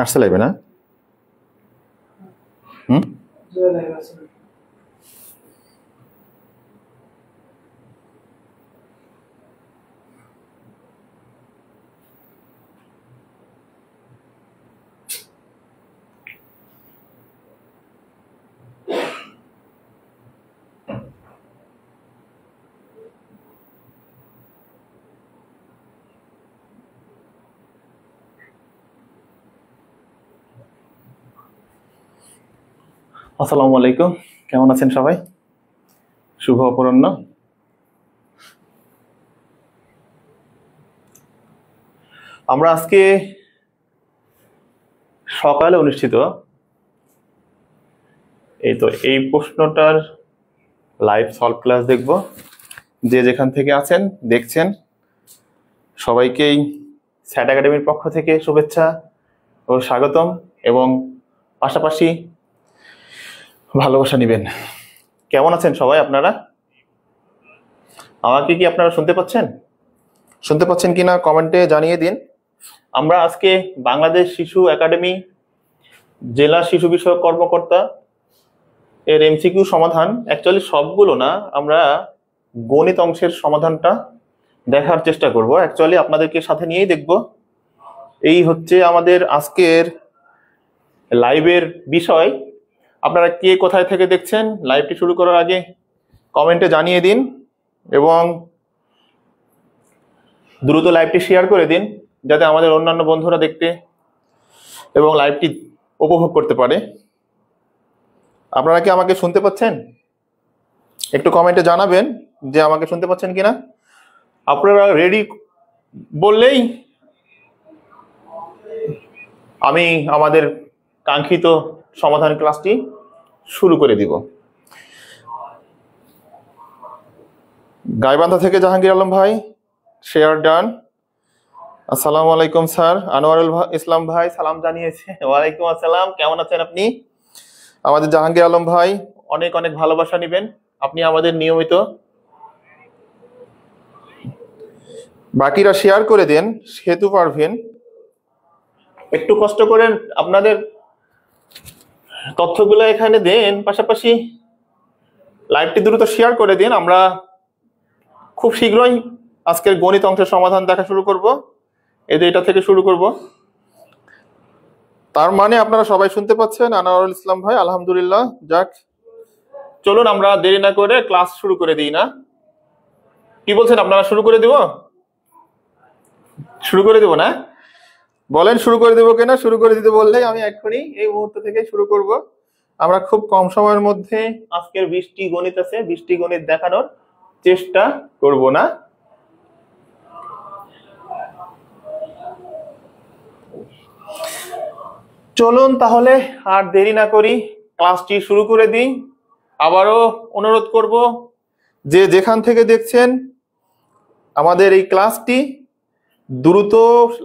আসছে লাইভে না? হুম, আসসালামু আলাইকুম। কেমন আছেন সবাই? শুভ অপরাহ্ন। আমরা আজকে সকালে অনুষ্ঠিত এই প্রশ্নটার লাইভ সলভ ক্লাস দেখব। যে যেখান থেকে আছেন দেখছেন সবাইকেই স্যাট একাডেমির পক্ষ থেকে শুভেচ্ছা ও স্বাগতম, এবং পাশাপাশি ভালোবাসা নেবেন। কেমন আছেন সবাই আপনারা? আমাকে কি আপনারা শুনতে পাচ্ছেন কিনা কমেন্টে জানিয়ে দিন। আমরা আজকে বাংলাদেশ শিশু একাডেমি জেলা শিশু বিষয়ক কর্মকর্তা এর এমসিকিউ সমাধান, অ্যাকচুয়ালি সবগুলো না, আমরা গণিত অংশের সমাধানটা দেখার চেষ্টা করব। অ্যাকচুয়ালি আপনাদেরকে সাথে নিয়েই দেখব। এই হচ্ছে আমাদের আজকের লাইভের বিষয়। আপনারা কে কোথায় থেকে দেখছেন লাইভটি শুরু করার আগে কমেন্টে জানিয়ে দিন, এবং দ্রুত লাইভটি শেয়ার করে দিন যাতে আমাদের অন্যান্য বন্ধুরা দেখতে এবং লাইভটি উপভোগ করতে পারে। আপনারা কি আমাকে শুনতে পাচ্ছেন? একটু কমেন্টে জানাবেন যে আমাকে শুনতে পাচ্ছেন কিনা। আপনারা রেডি বললেই আমি আমাদের কাঙ্ক্ষিত সমাধান ক্লাসটি শুরু করে দিব। গাইবান্ধা থেকে জাহাঙ্গীর আলম ভাই, শেয়ার ডান। আসসালামু আলাইকুম স্যার। আনোয়ারুল ইসলাম ভাই সালাম জানিয়েছে। ওয়ালাইকুম আসসালাম, কেমন আছেন আপনি? আমাদের জাহাঙ্গীর আলম ভাই অনেক অনেক ভালোবাসা নেবেন, আপনি আমাদের নিয়মিত। বাকিরা শেয়ার করে দেন। সেতু পারভিন, একটু কষ্ট করেন, আপনাদের তথ্যগুলো এখানে দেন, পাশাপাশি লাইভটি দ্রুত শেয়ার করে দিন। আমরা খুব শীঘ্রই আজকের গণিত অংশের সমাধান দেখা শুরু করব। এটা থেকে শুরু করব। তার মানে আপনারা সবাই শুনতে পাচ্ছেন? আনোয়ারুল ইসলাম ভাই আলহামদুলিল্লাহ। যাক, চলুন আমরা দেরি না করে ক্লাস শুরু করে দিই না? কি বলছেন আপনারা? শুরু করে দিব না? বলেন শুরু করে দেবো কিনা? শুরু করে দিতে বললেই আমি এক্ষুনি এই মুহূর্ত থেকে শুরু করব। আমরা খুব কম সময়ের মধ্যে আজকের 20টি গণিত আছে, 20টি গণিত দেখানোর চেষ্টা করব না? চলুন তাহলে আর দেরি না করি ক্লাসটি শুরু করে দিই। আবারও অনুরোধ করব যে যেখান থেকে দেখছেন আমাদের এই ক্লাসটি দ্রুত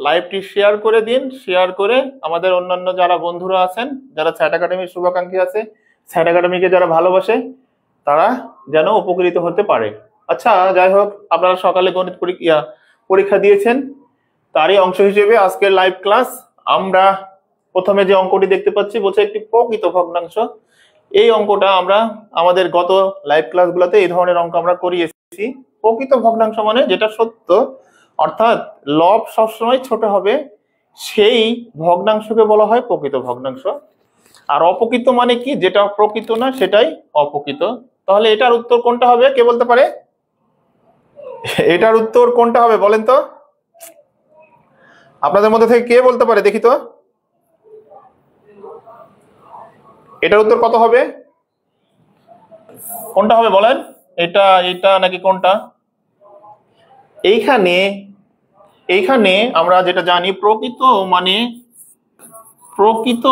লাইভটি শেয়ার করে দিন। শেয়ার করে আমাদের অন্যান্য যারা বন্ধুরা আছেন, যারা স্যাট একাডেমির শুভাকাঙ্ক্ষী আছে, স্যাট একাডেমিকে যারা ভালোবাসে, তারা যেন উপকৃত হতে পারে। আচ্ছা, যাই হোক, আপনারা সকালে গণিত পরীক্ষা দিয়েছেন, তারই অংশ হিসেবে আজকের লাইভ ক্লাস। আমরা প্রথমে যে অঙ্কটি দেখতে পাচ্ছি বলছে একটি প্রকৃত ভগ্নাংশ। এই অঙ্কটা আমরা আমাদের গত লাইভ ক্লাসগুলোতে এই ধরনের অঙ্ক আমরা করিয়েছি। প্রকৃত ভগ্নাংশ মানে যেটা সত্য, অর্থাৎ লব সবসময় ছোট হবে, সেই ভগ্নাংশকে বলা হয় প্রকৃত ভগ্নাংশ। আর অপ্রকৃত মানে কি? যেটা প্রকৃত না সেটাই অপ্রকৃত। তাহলে এটার উত্তর কোনটা হবে? কে বলতে পারে? এটার উত্তর কোনটা হবে বলেন তো? আপনাদের মধ্যে থেকে কে বলতে পারে দেখি তো? এটার উত্তর কত হবে? কোনটা হবে বলেন? এটা নাকি কোনটা? এইখানে আমরা যেটা জানি, প্রকৃত মানে প্রকৃত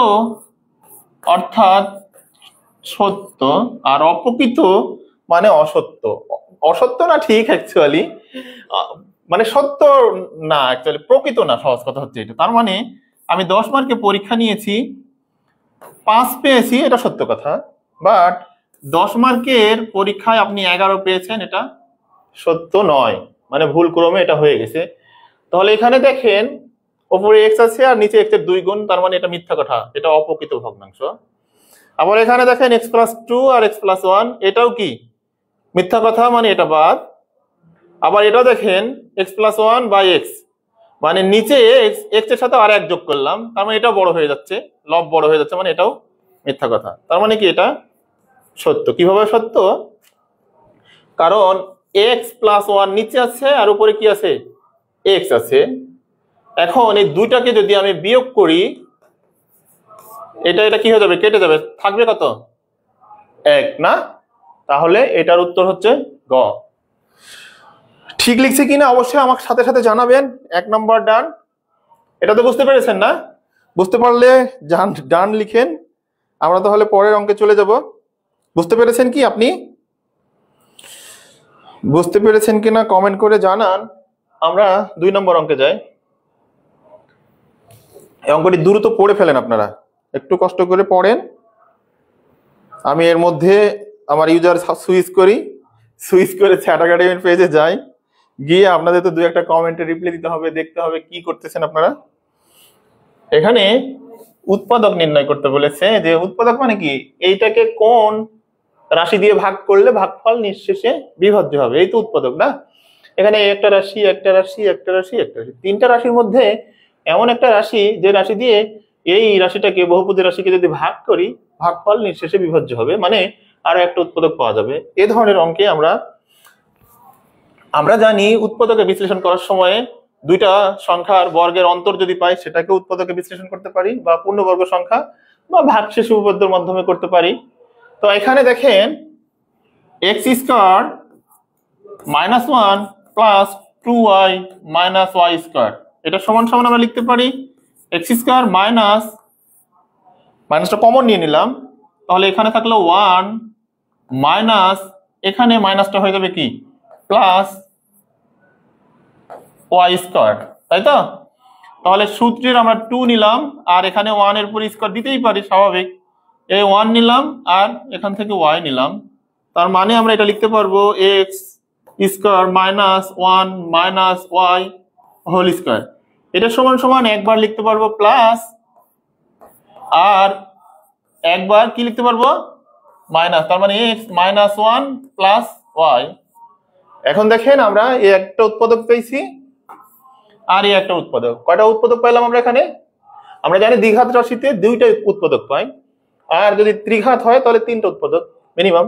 অর্থাৎ সত্য, আর অপ্রকৃত মানে অসত্য। অসত্য না, ঠিক অ্যাকচুয়ালি মানে সত্য না, অ্যাকচুয়ালি প্রকৃত না, সহজ কথা হচ্ছে এটা। তার মানে আমি 10 মার্কে পরীক্ষা নিয়েছি, 5 পেয়েছি, এটা সত্য কথা। বাট 10 মার্কের পরীক্ষায় আপনি 11 পেয়েছেন, এটা সত্য নয়, মানে ভুল ক্রমে এটা হয়ে গেছে। তাহলে এখানে দেখেন উপরে এক্স আছে আর নিচে এক্স এর 2 গুণ, তার মানে এটা মিথ্যা কথা, এটা অপ্রকৃত ভগ্নাংশ। আবার এখানে দেখেন এক্স প্লাস 2 আর এক্স প্লাস 1, এটাও কি মিথ্যা কথা, মানে এটা বাদ। আবার এটা দেখেন এক্স প্লাস 1 বাই এক্স, মানে নিচে এক্স এর সাথে আর এক যোগ করলাম, তার মানে এটাও বড় হয়ে যাচ্ছে, লব বড় হয়ে যাচ্ছে, মানে এটাও মিথ্যা কথা। তার মানে কি এটা সত্য। কিভাবে সত্য? কারণ এক্স প্লাস 1 নিচে আছে আর উপরে কি আছে, এক্স আছে। এখন এই দুইটাকে যদি আমি বিয়োগ করি, এটা কি হয়ে যাবে, কেটে যাবে, থাকবে কত, 1 না? তাহলে এটার উত্তর হচ্ছে গ। ঠিক লিখছি কিনা অবশ্যই আমার সাথে সাথে জানাবেন। 1 নম্বর ডান। এটা তো বুঝতে পেরেছেন না? বুঝতে পারলে ডান লিখেন, আমরা তাহলে পরের অঙ্কে চলে যাব। বুঝতে পেরেছেন কি আপনি? বুঝতে পেরেছেন কিনা কমেন্ট করে জানান। আমরা 2 নম্বর অঙ্কে যাই। এই অঙ্কটি দ্রুত পড়ে ফেলেন আপনারা, একটু কষ্ট করে পড়েন। আমি এর মধ্যে আমার ইউজার সুইচ করে চ্যাট একাডেমির পেজে যাই, গিয়ে আপনাদের তো 2-1টা কমেন্টে রিপ্লাই দিতে হবে, দেখতে হবে কি করতেছেন আপনারা। এখানে উৎপাদক নির্ণয় করতে বলেছে, যে উৎপাদক মানে কি, এইটাকে কোন রাশি দিয়ে ভাগ করলে ভাগফল নিঃশেষে বিভাজ্য হবে, এই তো উৎপাদক না? এখানে একটা রাশি, একটা রাশি, একটা রাশি, একটা রাশি, 3টা রাশির মধ্যে এমন একটা রাশি যে রাশি দিয়ে এই রাশিটাকে, বহুপদী রাশিকে যদি ভাগ করি, ভাগফল নিঃশেষে বিভাজ্য হবে, মানে আরো একটা উৎপাদক পাওয়া যাবে। এ ধরনের অঙ্কে আমরা জানি উৎপাদকে বিশ্লেষণ করার সময় 2টা সংখ্যার বর্গের অন্তর যদি পাই, সেটাকে উৎপাদকে বিশ্লেষণ করতে পারি, বা পূর্ণবর্গ সংখ্যা বা ভাগশেষ উপপাদ্যের মাধ্যমে করতে পারি। তো এখানে দেখেন x square minus 1 plus 2y minus y square, এটা সমান সমান আমরা লিখতে পারি এক্স স্কয়ার মাইনাসটা কমন নিয়ে নিলাম, তাহলে এখানে থাকলো 1 মাইনাস, এখানে মাইনাসটা হয়ে যাবে কি প্লাস ওয়াই স্কয়ার, তাই তো? তাহলে সূত্রের আমরা 2 নিলাম, আর এখানে 1 এর উপর স্কয়ার দিতেই পারি, স্বাভাবিক। এই 1 নিলাম আর এখান থেকে y নিলাম, তার মানে আমরা এটা লিখতে পারবো x square minus 1 minus y whole square. এটা সমান সমান একবার লিখতে পারবো প্লাস, আর একবার কি লিখতে পারবো মাইনাস, তার মানে এক্স মাইনাস 1 প্লাস ওয়াই। এখন দেখেন আমরা এই একটা উৎপাদক পেয়েছি, আর এই একটা উৎপাদক। কয়টা উৎপাদক পাইলাম আমরা এখানে? আমরা জানি দ্বিঘাত রাশিতে 2টা উৎপাদক পাই, আর যদি ত্রিঘাত হয় তাহলে 3টা উৎপাদক মিনিমাম।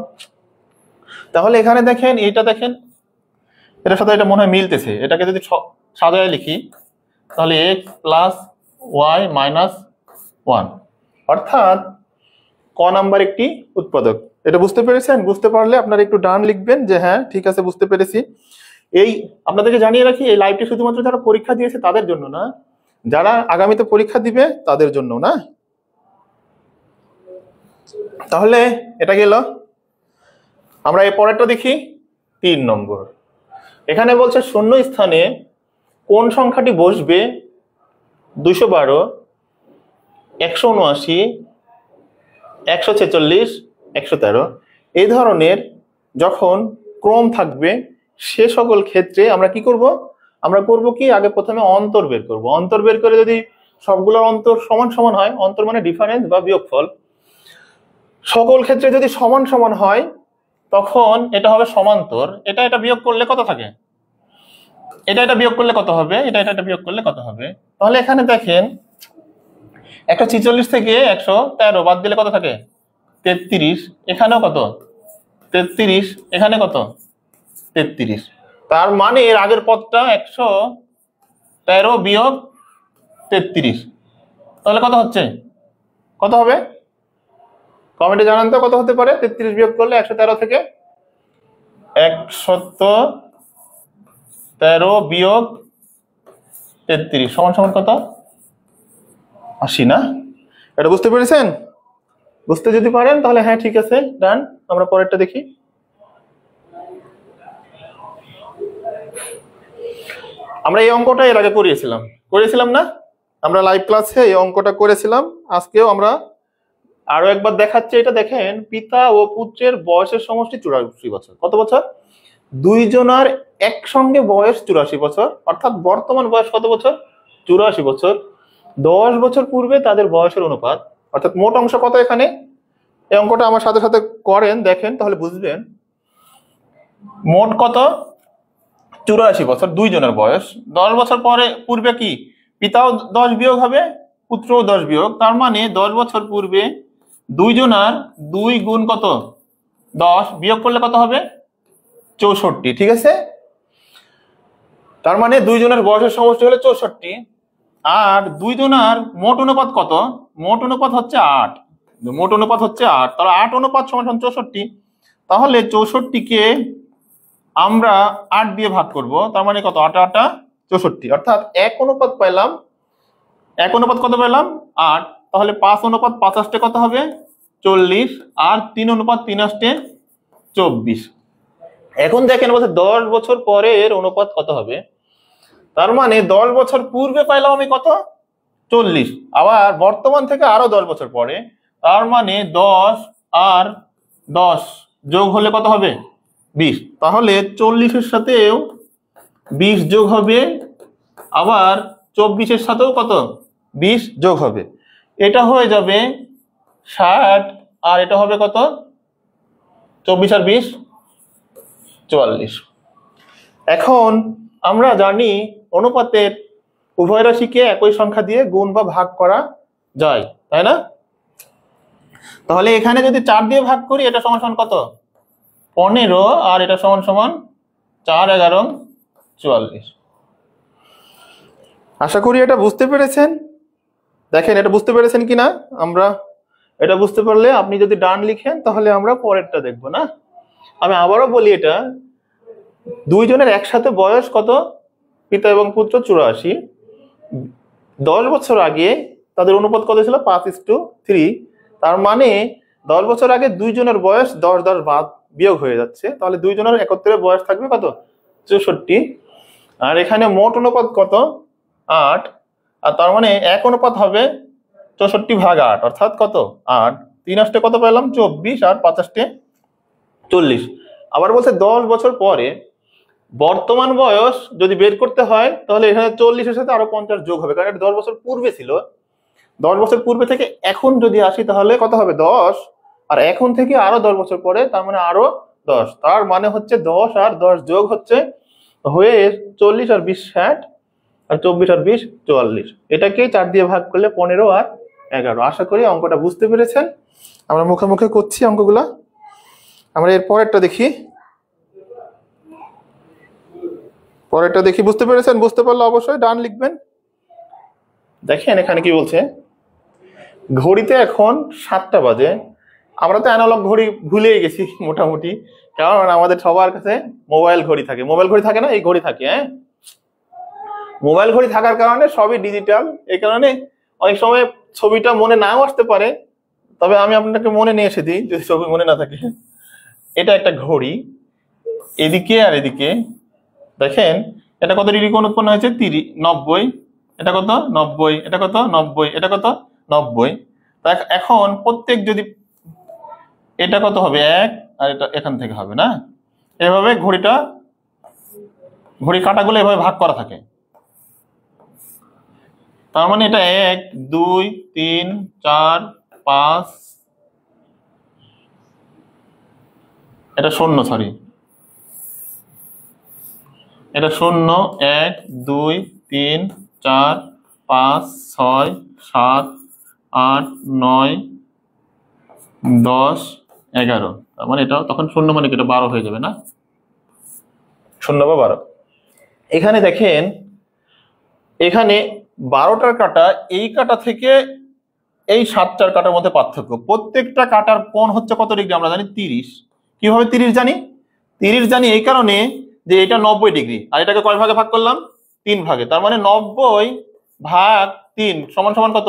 তাহলে এখানে দেখেন, এটা দেখেন, এটার সাথে এটা মনে হয় মিলতেছে। এটাকে যদি সাজায় লিখি, তাহলে এক্স প্লাস ওয়াই মাইনাস 1, অর্থাৎ ক নাম্বার একটি উৎপাদক। এটা বুঝতে পেরেছেন? বুঝতে পারলে আপনারা একটু ডান লিখবেন, যে হ্যাঁ ঠিক আছে বুঝতে পেরেছি। এই আপনাদেরকে জানিয়ে রাখি, এই লাইভটি শুধুমাত্র যারা পরীক্ষা দিয়েছে তাদের জন্য না, যারা আগামীতে পরীক্ষা দিবে তাদের জন্য না। তাহলে এটা গেল। আমরা এই পরেরটা দেখি, 3 নম্বর। এখানে বলছে শূন্য স্থানে কোন সংখ্যাটি বসবে 212, 179, 146, 113, এই ধরনের যখন ক্রম থাকবে, সে সকল ক্ষেত্রে আমরা কি করব? আমরা করব কি, আগে প্রথমে অন্তর বের করব। অন্তর বের করে যদি সবগুলোর অন্তর সমান সমান হয়, অন্তর মানে ডিফারেন্স বা বিয়োগফল, সকল ক্ষেত্রে যদি সমান সমান হয়, তখন এটা হবে সমান্তর। এটা বিয়োগ করলে কত থাকে, এটা বিয়োগ করলে কত হবে, এটা বিয়োগ করলে কত হবে। তাহলে এখানে দেখেন 146 থেকে 113 বাদ দিলে কত থাকে, 33। এখানেও কত, 33। এখানে কত, 33। তার মানে এর আগের পদটা 113 বিয়োগ 33, তাহলে কত হচ্ছে, কত হবে কমেন্টে জানান তো, কত হতে পারে 33 বিয়োগ করলে 113 থেকে 113 বিয়োগ 33 সমান সমান কত, 80 না? এটা বুঝতে পেরেছেন? বুঝতে যদি পারেন তাহলে হ্যাঁ ঠিক আছে, ডান। আমরা পরেরটা দেখি। আমরা এই অঙ্কটা এর আগে করিয়েছিলাম না? আমরা লাইভ ক্লাসে এই অঙ্কটা করেছিলাম। আজকেও আমরা আরো একবার দেখাচ্ছি। এটা দেখেন, পিতা ও পুত্রের বয়সের সমষ্টি 84 বছর। কত বছর? দুইজনার একসঙ্গে বয়স 84 বছর, অর্থাৎ বর্তমান বয়স কত বছর, 84 বছর, 10 বছর পূর্বে তাদের বয়সের অনুপাত, অর্থাৎ মোট অংশ কত এখানে, এই অঙ্কটা আমার সাথে সাথে করেন, দেখেন তাহলে বুঝবেন। মোট কত, 84 বছর, দুইজনের বয়স। 10 বছর পরে পূর্বে কি পিতাও 10 বিয়োগ হবে, পুত্রও 10 বিয়োগ, তার মানে 10 বছর পূর্বে দুইজনার 2 গুণ কত 10 বিয়োগ করলে কত হবে 64, ঠিক আছে। তার মানে দুইজনের বয়সের সমষ্টি হলো 64, আর দুইজনার মোট অনুপাত কত, মোট অনুপাত হচ্ছে 8, মোট অনুপাত হচ্ছে 8, তাহলে 8 অনুপাত সমান 64। তাহলে 64কে আমরা 8 দিয়ে ভাগ করব, তার মানে কত 8 8 64, অর্থাৎ 1 অনুপাত পাইলাম, 1 অনুপাত কত পেলাম 8, তাহলে 5 অনুপাত 50 কত হবে 40, আর 3 অনুপাত 3 24। এখন দেখেন বলছে 10 বছর পরের অনুপাত কত হবে, তার মানে 10 বছর পূর্বে পাইলাম আমি কত 40, আবার বর্তমান থেকে আরো 10 বছর পরে, তার মানে 10 আর 10 যোগ হলে কত হবে 20, তাহলে 40-এর সাথেও 20 যোগ হবে, আবার 24-এর সাথেও কত 20 যোগ হবে, এটা হয়ে যাবে 60, আর এটা হবে কত 24 আর 20 44। এখন আমরা জানি অনুপাতের উভয় রাশিকে একই সংখ্যা দিয়ে গুণ বা ভাগ করা যায়, তাই না? তাহলে এখানে যদি 4 দিয়ে ভাগ করি, এটা সমান সমান কত 15, আর এটা সমান সমান 4 11 44। আশা করি এটা বুঝতে পেরেছেন। দেখেন এটা বুঝতে পেরেছেন কিনা, আমরা এটা বুঝতে পারলে আপনি যদি ডান লিখেন তাহলে আমরা পরেরটা দেখবো না। আমি আবারও বলি, এটা দুইজনের একসাথে বয়স কত, পিতা এবং পুত্র 84, 10 বছর আগে তাদের অনুপাত কত ছিল 5:3, তার মানে 10 বছর আগে দুইজনের বয়স 10 10 বাদ বিয়োগ হয়ে যাচ্ছে, তাহলে দুইজনের একত্রে বয়স থাকবে কত 64, আর এখানে মোট অনুপাত কত 8, আর তার মানে 1 অনুপাত হবে 64/8, অর্থাৎ কত 8, 3 8 কত পেলাম 24, আর 5 40। আবার বলছে 10 বছর পরে বর্তমান বয়স যদি বের করতে হয়, তাহলে এখানে 40-এর সাথে আরো 50 যোগ হবে, কারণ এটা 10 বছর পূর্বে ছিল। 10 বছর পূর্বে থেকে এখন যদি আসি তাহলে কত হবে 10, আর এখন থেকে আরো 10 বছর পরে, তার মানে আরো 10, তার মানে হচ্ছে 10 আর 10 যোগ হচ্ছে হয়ে 40 আর 20 60, আর 24 আর 20 44। এটাকে 4 দিয়ে ভাগ করলে 15 আর 11। আশা করি অঙ্কটা বুঝতে পেরেছেন। আমরা মুখে মুখে করছি অঙ্কগুলা। আমরা এর পরেরটা দেখি, পরেরটা দেখি। বুঝতে পেরেছেন? বুঝতে পারলে অবশ্যই ডান লিখবেন। দেখেন এখানে কি বলছে, ঘড়িতে এখন 7টা বাজে। আমরা তো অ্যানালগ ঘড়ি ভুলেই গেছি মোটামুটি, কারণ আমাদের সবার কাছে মোবাইল ঘড়ি থাকে। মোবাইল ঘড়ি থাকে না, এই ঘড়ি থাকে। হ্যাঁ, মোবাইল ঘড়ি থাকার কারণে সবই ডিজিটাল, এই কারণে অনেক সময় ছবিটা মনে নাও আসতে পারে, তবে আমি আপনাকে মনে নিয়ে এসে দিই যদি ছবি মনে না থাকে। এটা একটা ঘড়ি, এদিকে আর এদিকে দেখেন এটা কত ডিগ্রি কোণ উৎপন্ন হয়েছে 90, এটা কত 90, এটা কত 90, এটা কত 90। এখন প্রত্যেক যদি এটা কত হবে 1, আর এটা এখান থেকে হবে না, এভাবে ঘড়ি কাঁটাগুলো এভাবে ভাগ করা থাকে। তার মানে এটা 1 2 3 4 5, এটা 0, সরি এটা 0 1 2 3 4 5 6 7 8 9 10 11। তার মানে এটা তখন 0 মানে এটা 12 হয়ে যাবে না, 0 বা 12। এখানে দেখেন, এখানে 12টার কাটা এই কাটা থেকে এই 7টার কাটার মধ্যে পার্থক্য। প্রত্যেকটা কাটার কোণ হচ্ছে কত ডিগ্রি আমরা জানি 30। কিভাবে 30 জানি? 30 জানি এই কারণে যে এটা 90 ডিগ্রি, আর এটাকে কয় ভাগে ভাগ করলাম 3 ভাগে, তার মানে 90 ভাগ 3 সমান সমান কত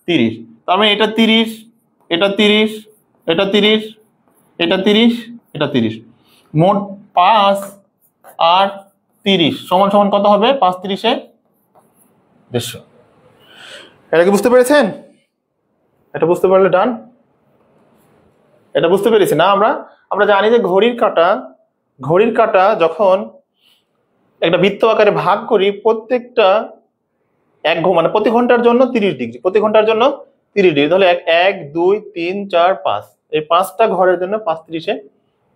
30। তার মানে এটা 30, এটা 30, এটা 30, এটা 30, এটা 30, মোট 5 আর 30 সমান সমান কত হবে 5 30 150। এটা কি বুঝতে পেরেছেন? এটা বুঝতে পারলে ডান। এটা বুঝতে পেরেছি না? আমরা জানি যে ঘড়ির কাঁটা যখন একটা বৃত্ত আকারে ভাগ করি, প্রত্যেকটা মানে প্রতি ঘন্টার জন্য 30 ডিগ্রি, প্রতি ঘন্টার জন্য 30 ডিগ্রি। তাহলে 1 2 3 4 5, এই 5টা ঘরের জন্য 5 30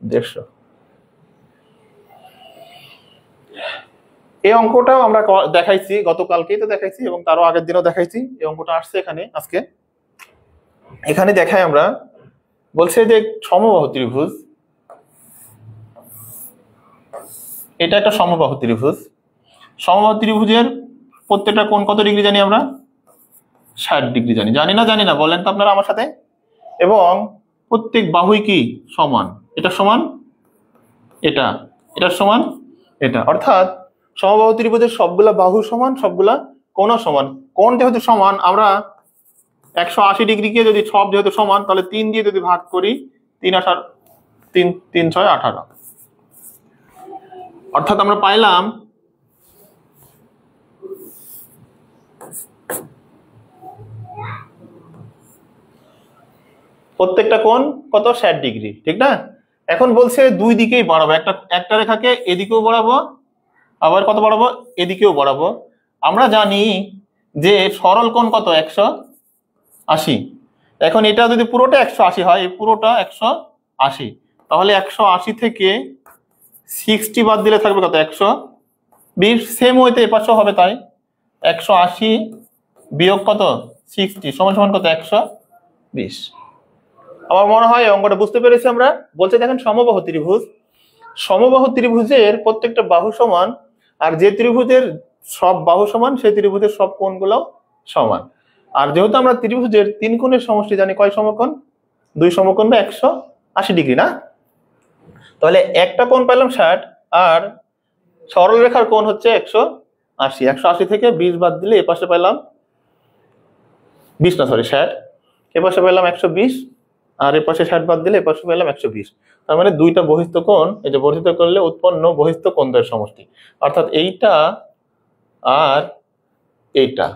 150। এই অঙ্কটাও আমরা দেখাইছি, গতকালকেই তো দেখাইছি এবং তারও আগের দিনও দেখাইছি। এই অঙ্কটা আসছে এখানে আজকে। এখানে দেখাই আমরা, বলছে যে সমবাহু ত্রিভুজ, এটা একটা সমবাহু ত্রিভুজ। সমবাহু ত্রিভুজের প্রত্যেকটা কোণ কত ডিগ্রি জানি আমরা? 60 ডিগ্রি জানি। জানি না বলেন তো আপনারা আমার সাথে। এবং প্রত্যেক বাহুই কি সমান, এটা সমান এটা, এটা সমান এটা, অর্থাৎ সমবাহু ত্রিভুজের সবগুলা বাহু সমান, সবগুলা কোণও সমান। কোণ যেহেতু সমান, আমরা 180 ডিগ্রিকে যদি সব যেহেতু সমান, তাহলে 3 দিয়ে যদি ভাগ করি, 3 6 18, অর্থাৎ আমরা পাইলাম প্রত্যেকটা কোণ কত? 60 ডিগ্রি, ঠিক না? এখন বলছে দুই দিকেই বাড়াবো, একটা রেখাকে এদিকেও বাড়াবো, আবার কত বাড়াবো? এদিকেও বাড়াবো। আমরা জানি যে সরল কোণ কত? 180। এখন এটা যদি পুরোটা 180 হয়, এই পুরোটা 180, তাহলে 180 থেকে 60 বাদ দিলে থাকবে কত? 120। সেম ওয়েতে এপাশেও হবে তাই। 180 বিয়োগ কত? 60 সমান সমান কত? 120। আমার মনে হয় অঙ্কটা বুঝতে পেরেছি আমরা। বলছে দেখেন সমবাহু ত্রিভুজ, সমবাহু ত্রিভুজের প্রত্যেকটা বাহু সমান, আর যে ত্রিভুজের সব বাহু সমান সেই ত্রিভুজের সব কোণগুলো সমান। আর যেহেতু আমরা ত্রিভুজের 3 কোণের সমষ্টি জানি, কয় সমকোণ? 2 সমকোণ বা 180 ডিগ্রি না? তাহলে একটা কোণ পেলাম 60, আর সরল রেখার কোণ হচ্ছে 180। 180 থেকে 20 বাদ দিলে এপাশে পেলাম 60, এপাশে পেলাম 120, আর এপাশে 60 বাদ দিলে এপাশে পেলাম 120। তার মানে দুইটা বহিস্থ কোণ, এই যে বর্ধিত করলে উৎপন্ন বহিস্থ কোণদের সমষ্টি, অর্থাৎ এইটা আর এইটা,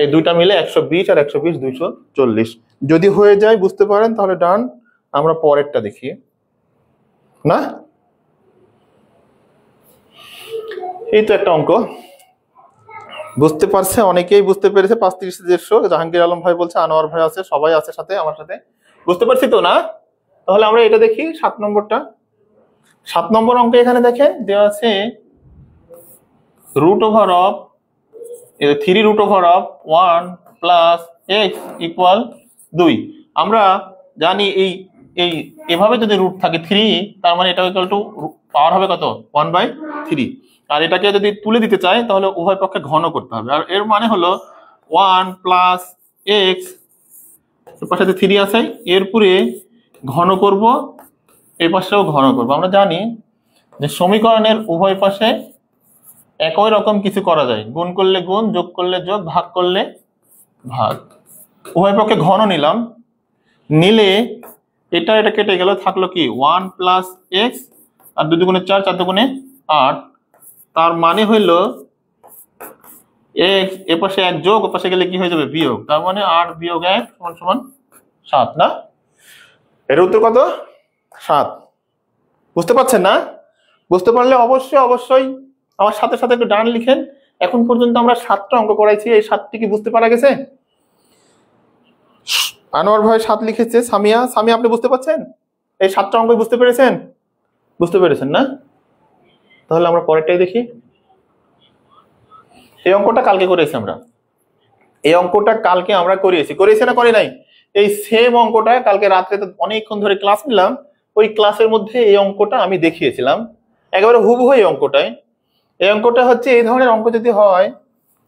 এই দুইটা মিলে 120 আর 120 240। যদি হয়ে যায় বুঝতে পারেন তাহলে ডান। আমরা পরেরটা দেখি না। এই তো একটা অঙ্ক বুঝতে পারছে, অনেকেই বুঝতে পেরেছে। 5 30 150। জাহাঙ্গীর আলম ভাই বলছে, আনোয়ার ভাই আছে, সবাই আছে সাথে, আমার সাথে। বুঝতে পারছি তো না? তাহলে আমরা এটা দেখি 7 নম্বরটা। 7 নম্বর অঙ্কে এখানে দেখেন দেওয়া আছে √3 1 প্লাস x ইকুয়াল 2। আমরা জানি এই এই এভাবে যদি রুট থাকে 3, তার মানে এটা ইকুয়াল টু পাওয়ার হবে কত? 1/3। আর এটাকে যদি তুলে দিতে চাই তাহলে উভয় পক্ষে ঘন করতে হবে। আর এর মানে হলো 1 প্লাস x, এর পাশে 3 আছে, এরপরে ঘন করব, এই পাশেও ঘন করব। আমরা জানি যে সমীকরণের উভয় পাশে একই রকম কিছু করা যায়, গুণ করলে গুণ, যোগ করলে যোগ, ভাগ করলে ভাগ। উভয় পক্ষে ঘন নিলাম, নিলে এটা কেটে গেল, থাকলো কি 1 প্লাস x, আর 2 দুগুণে 4, 4 দুগুণে 8। তার মানে হইল x এপাশে 1 যোগ, ওপাশে গেলে কি হয়ে যাবে? বিয়োগ। তার মানে 8 বিয়োগ 1 সমান সমান 7 না? এর উত্তর কত? 7। বুঝতে পারছেন না? বুঝতে পারলে অবশ্যই আমার সাথে সাথে একটু ডান লিখেন। এখন পর্যন্ত আমরা 7টা অঙ্ক করাইছি, এই 7টি কি বুঝতে পারা গেছে? আনোয়ার ভাই 7 লিখেছে। সামিয়া আপনি বুঝতে পারছেন? এই 7টা অঙ্ক বুঝতে পেরেছেন? বুঝতে পেরেছেন না? তাহলে আমরা পরেরটাই দেখি। এই অঙ্কটা কালকে করেছি আমরা, করিয়েছি না করি নাই? এই সেম অঙ্কটা কালকে রাত্রে তো অনেকক্ষণ ধরে ক্লাস নিলাম, ওই ক্লাসের মধ্যে এই অঙ্কটা আমি দেখিয়েছিলাম, একেবারে হুবহু এই অঙ্কটাই। এই অঙ্কটা হচ্ছে, এই ধরনের অঙ্ক যদি হয়,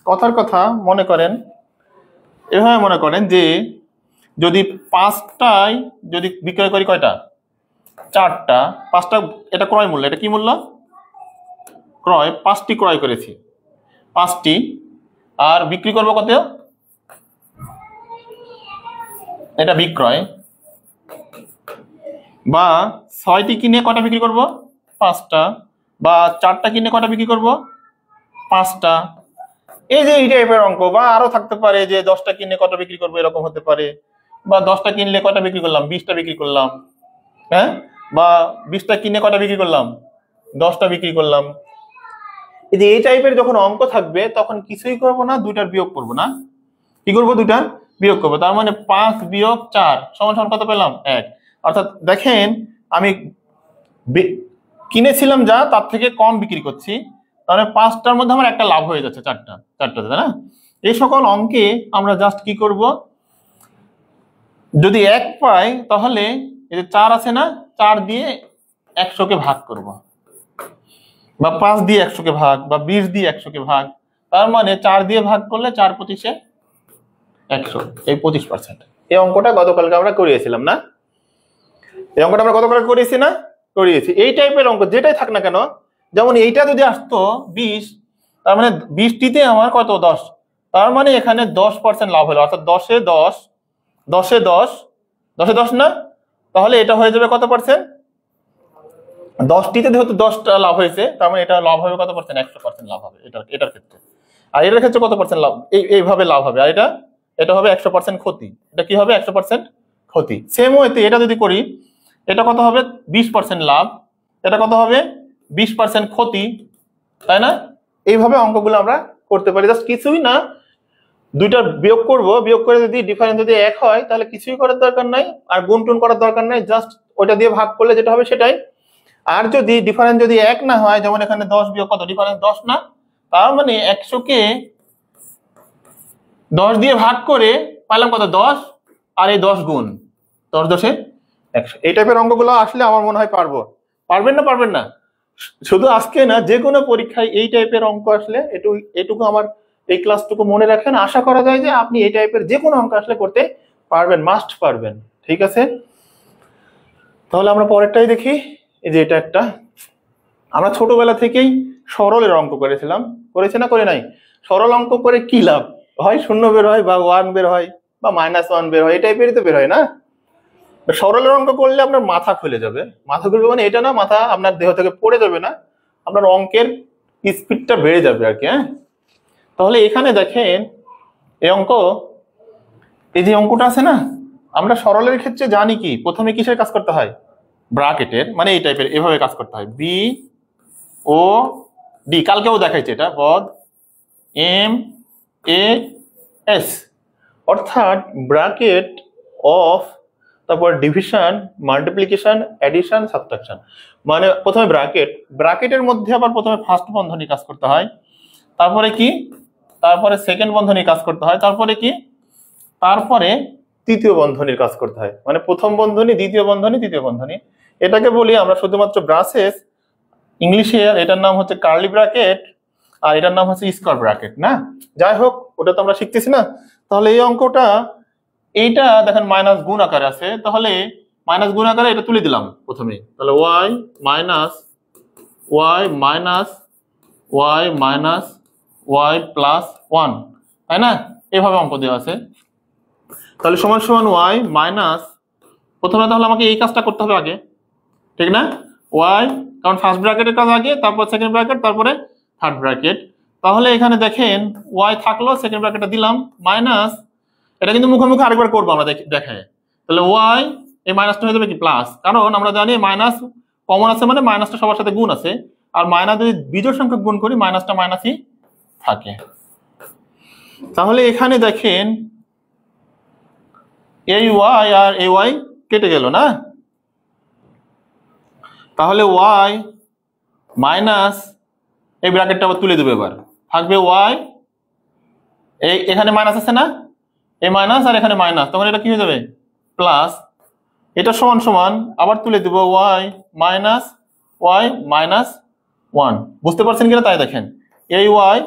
কথার কথা মনে করেন, এভাবে মনে করেন যে যদি 5টায় যদি বিক্রয় করি, কয়টা? 4টা। 5টা, এটা ক্রয় মূল্য, এটা কি মূল্য? ক্রয়। 5টি ক্রয় করেছি, 5টি, আর বিক্রি করবো কত? এটা বিক্রয়। বা 6টি কিনে কটা বিক্রি করব? 5টা। বা 4টা কিনে কটা বিক্রি করব? 5টা। এই যে এই টাইপের অঙ্ক, বা আরো থাকতে পারে যে 10টা কিনে কটা বিক্রি করবো, এরকম হতে পারে। বা 10টা কিনলে কটা বিক্রি করলাম? 20টা বিক্রি করলাম, হ্যাঁ। বা 20টা কিনে কটা বিক্রি করলাম? 10টা বিক্রি করলাম। এই যে এই টাইপের যখন অঙ্ক থাকবে তখন কিছুই করব না, দুইটার বিয়োগ করব না। কি করব? দুইটার বিয়োগ করব। তার মানে 5 বিয়োগ 4 সমান সমান কত পেলাম? 1। অর্থাৎ দেখেন আমি কিনেছিলাম যা তার থেকে কম বিক্রি করছি, তাহলে 5টার মধ্যে আমার একটা লাভ হয়ে যাচ্ছে, চারটাতে, তাই না? এই সকল অঙ্কে আমরা জাস্ট কি করব, যদি 1 পাই তাহলে এই যে 4 আছে না, 4 দিয়ে 100কে ভাগ করব, বা 5 দিয়ে 100কে ভাগ, বা 20 দিয়ে 100কে ভাগ। তার মানে 4 দিয়ে ভাগ করলে 4 পঁচিশে 100, এই 25%। এই অঙ্কটা গতকালকে আমরা করিয়েছিলাম না? এই অঙ্কটা আমরা গতকাল করিয়েছি না? করিয়েছি। এই টাইপের অঙ্ক যেটাই থাক না কেন, যেমন এইটা যদি আসতো 20, তার মানে 20টিতে আমার কত? 10। তার মানে এখানে 10% লাভ হলো, অর্থাৎ 10-এ 10, 10-এ 10, 10-এ 10 না? তাহলে এটা হয়ে যাবে কত পার্সেন্ট? 10টিতে যেহেতু 10টা লাভ হয়েছে, তার মানে এটা লাভ হবে কত পার্সেন্ট? 100% লাভ হবে এটার ক্ষেত্রে। আর এটার ক্ষেত্রে কত পার্সেন্ট লাভ? এইভাবে লাভ হবে। আর এটা হবে 100% ক্ষতি। এটা কি হবে? 100% ক্ষতি। সেম ওয়েতে এটা যদি করি, এটা কত হবে? 20% লাভ। এটা কত হবে? 20% ক্ষতি, তাই না? এইভাবে অঙ্কগুলো আমরা করতে পারি। জাস্ট কিছুই না, দুইটা বিয়োগ করব, বিয়োগ করে যদি ডিফারেন্স যদি 1 হয় তাহলে কিছুই করার দরকার নাই, আর গুণ টুন করার দরকার নাই, জাস্ট ওইটা দিয়ে ভাগ করলে যেটা হবে সেটাই। আর যদি ডিফারেন্স যদি 1 না হয়, যেমন এখানে 10 বিয়োগ কত? ডিফারেন্স 10 না? তার মানে 100কে 10 দিয়ে ভাগ করে পাইলাম কত? 10, আর এই 10 গুণ 10 10-এ 100। এই টাইপের অঙ্কগুলো আসলে আমার মনে হয় পারবো। পারবেন না? পারবেন না? শুধু আজকে না, যে কোনো পরীক্ষায় এই টাইপের অঙ্ক আসলে এটুকু আমার এই ক্লাসটুকু মনে রাখেন। আশা করা যায় যে আপনি এই টাইপের যে কোনো অঙ্ক আসলে করতে পারবেন, মাস্ট পারবেন। ঠিক আছে, তাহলে আমরা পরেরটাই দেখি। এই যে এটা একটা, আমরা ছোটবেলা থেকেই সরলের অঙ্ক করেছিলাম, করেছে না? করে নাই? সরল অঙ্ক করে কি লাভ? হয় 0 বের হয়, বা 1 বের হয়, বা -1 বের হয়, এই টাইপেরই তো বের হয় না? সরলের অঙ্ক করলে আপনার মাথা খুলে যাবে। মাথা খুলবে মানে এটা না, মাথা আপনার দেহ থেকে পড়ে যাবে না, আপনার অঙ্কের স্পিডটা বেড়ে যাবে আর কি। হ্যাঁ, তাহলে এখানে দেখেন এই অঙ্ক, এই যে অঙ্কটা আছে না, আমরা সরলের ক্ষেত্রে জানি কি প্রথমে কিসের কাজ করতে হয়? ব্র্যাকেটের, মানে এই টাইপের এভাবে কাজ করতে হয়। বি ও ডি, কালকেও দেখাইছে এটা, বদ এম এ এস, অর্থাৎ ব্র্যাকেট অফ, তারপর ডিভিশন, মাল্টিপ্লিকেশন, এডিশন, সাবট্রাকশন। মানে প্রথমে ব্র্যাকেটের মধ্যে আবার প্রথমে ফার্স্ট বন্ধনী কাজ করতে হয়, তারপরে কি, তারপরে সেকেন্ড বন্ধনী কাজ করতে হয়, তারপরে কি, তারপরে তৃতীয় বন্ধনীর কাজ করতে হয়। মানে প্রথম বন্ধনী, দ্বিতীয় বন্ধনী, তৃতীয় বন্ধনী। এটাকে বলি আমরা শুধুমাত্র ব্রাসেস, ইংলিশে এটার নাম হচ্ছে কার্লি ব্র্যাকেট, আর এটার নাম হচ্ছে স্কোয়ার ব্র্যাকেট না? যাই হোক, ওটা তো আমরা শিখতেছি না। তাহলে এই অঙ্কটা, এইটা দেখেন মাইনাস গুণ আকারে আছে, তাহলে মাইনাস গুণ আকারে এটা তুলে দিলাম প্রথমে। তাহলে ওয়াই মাইনাস ওয়াই প্লাস 1, তাই না? এভাবে অঙ্ক দেওয়া আছে। তাহলে সমান সমান ওয়াই মাইনাস, প্রথমে তাহলে আমাকে এই কাজটা করতে হবে আগে, ঠিক না? ওয়াই, কারণ ফার্স্ট ব্র্যাকেটের কাজ আগে, তারপর সেকেন্ড ব্র্যাকেট, তারপরে থার্ড ব্র্যাকেট। তাহলে এখানে দেখেন ওয়াই থাকলো, সেকেন্ড ব্র্যাকেটটা দিলাম, মাইনাস, এটা কিন্তু মুখোমুখি আরেকবার করবো আমরা, দেখায়। তাহলে ওয়াই, এই মাইনাসটা হয়ে যাবে কি প্লাস, কারণ আমরা জানি মাইনাস কমন আছে, মানে মাইনাসটা সবার সাথে গুণ আছে, আর মাইনাস যদি বিজোড় সংখ্যা গুণ করি মাইনাসটা মাইনাসই থাকে। তাহলে এখানে দেখেন এই ওয়াই আর এই ওয়াই কেটে গেল না? তাহলে ওয়াই মাইনাস, এই ব্র্যাকেটটা আবার তুলে দেবে, এবার থাকবে ওয়াই, এখানে মাইনাস আছে না, এই মাইনাস আর এখানে মাইনাস, তখন এটা কি হয়ে যাবে? প্লাস। এটা সমান সমান আবার তুলে দেব ওয়াই মাইনাস 1। বুঝতে পারছেন কিনা তাই দেখেন, এই ওয়াই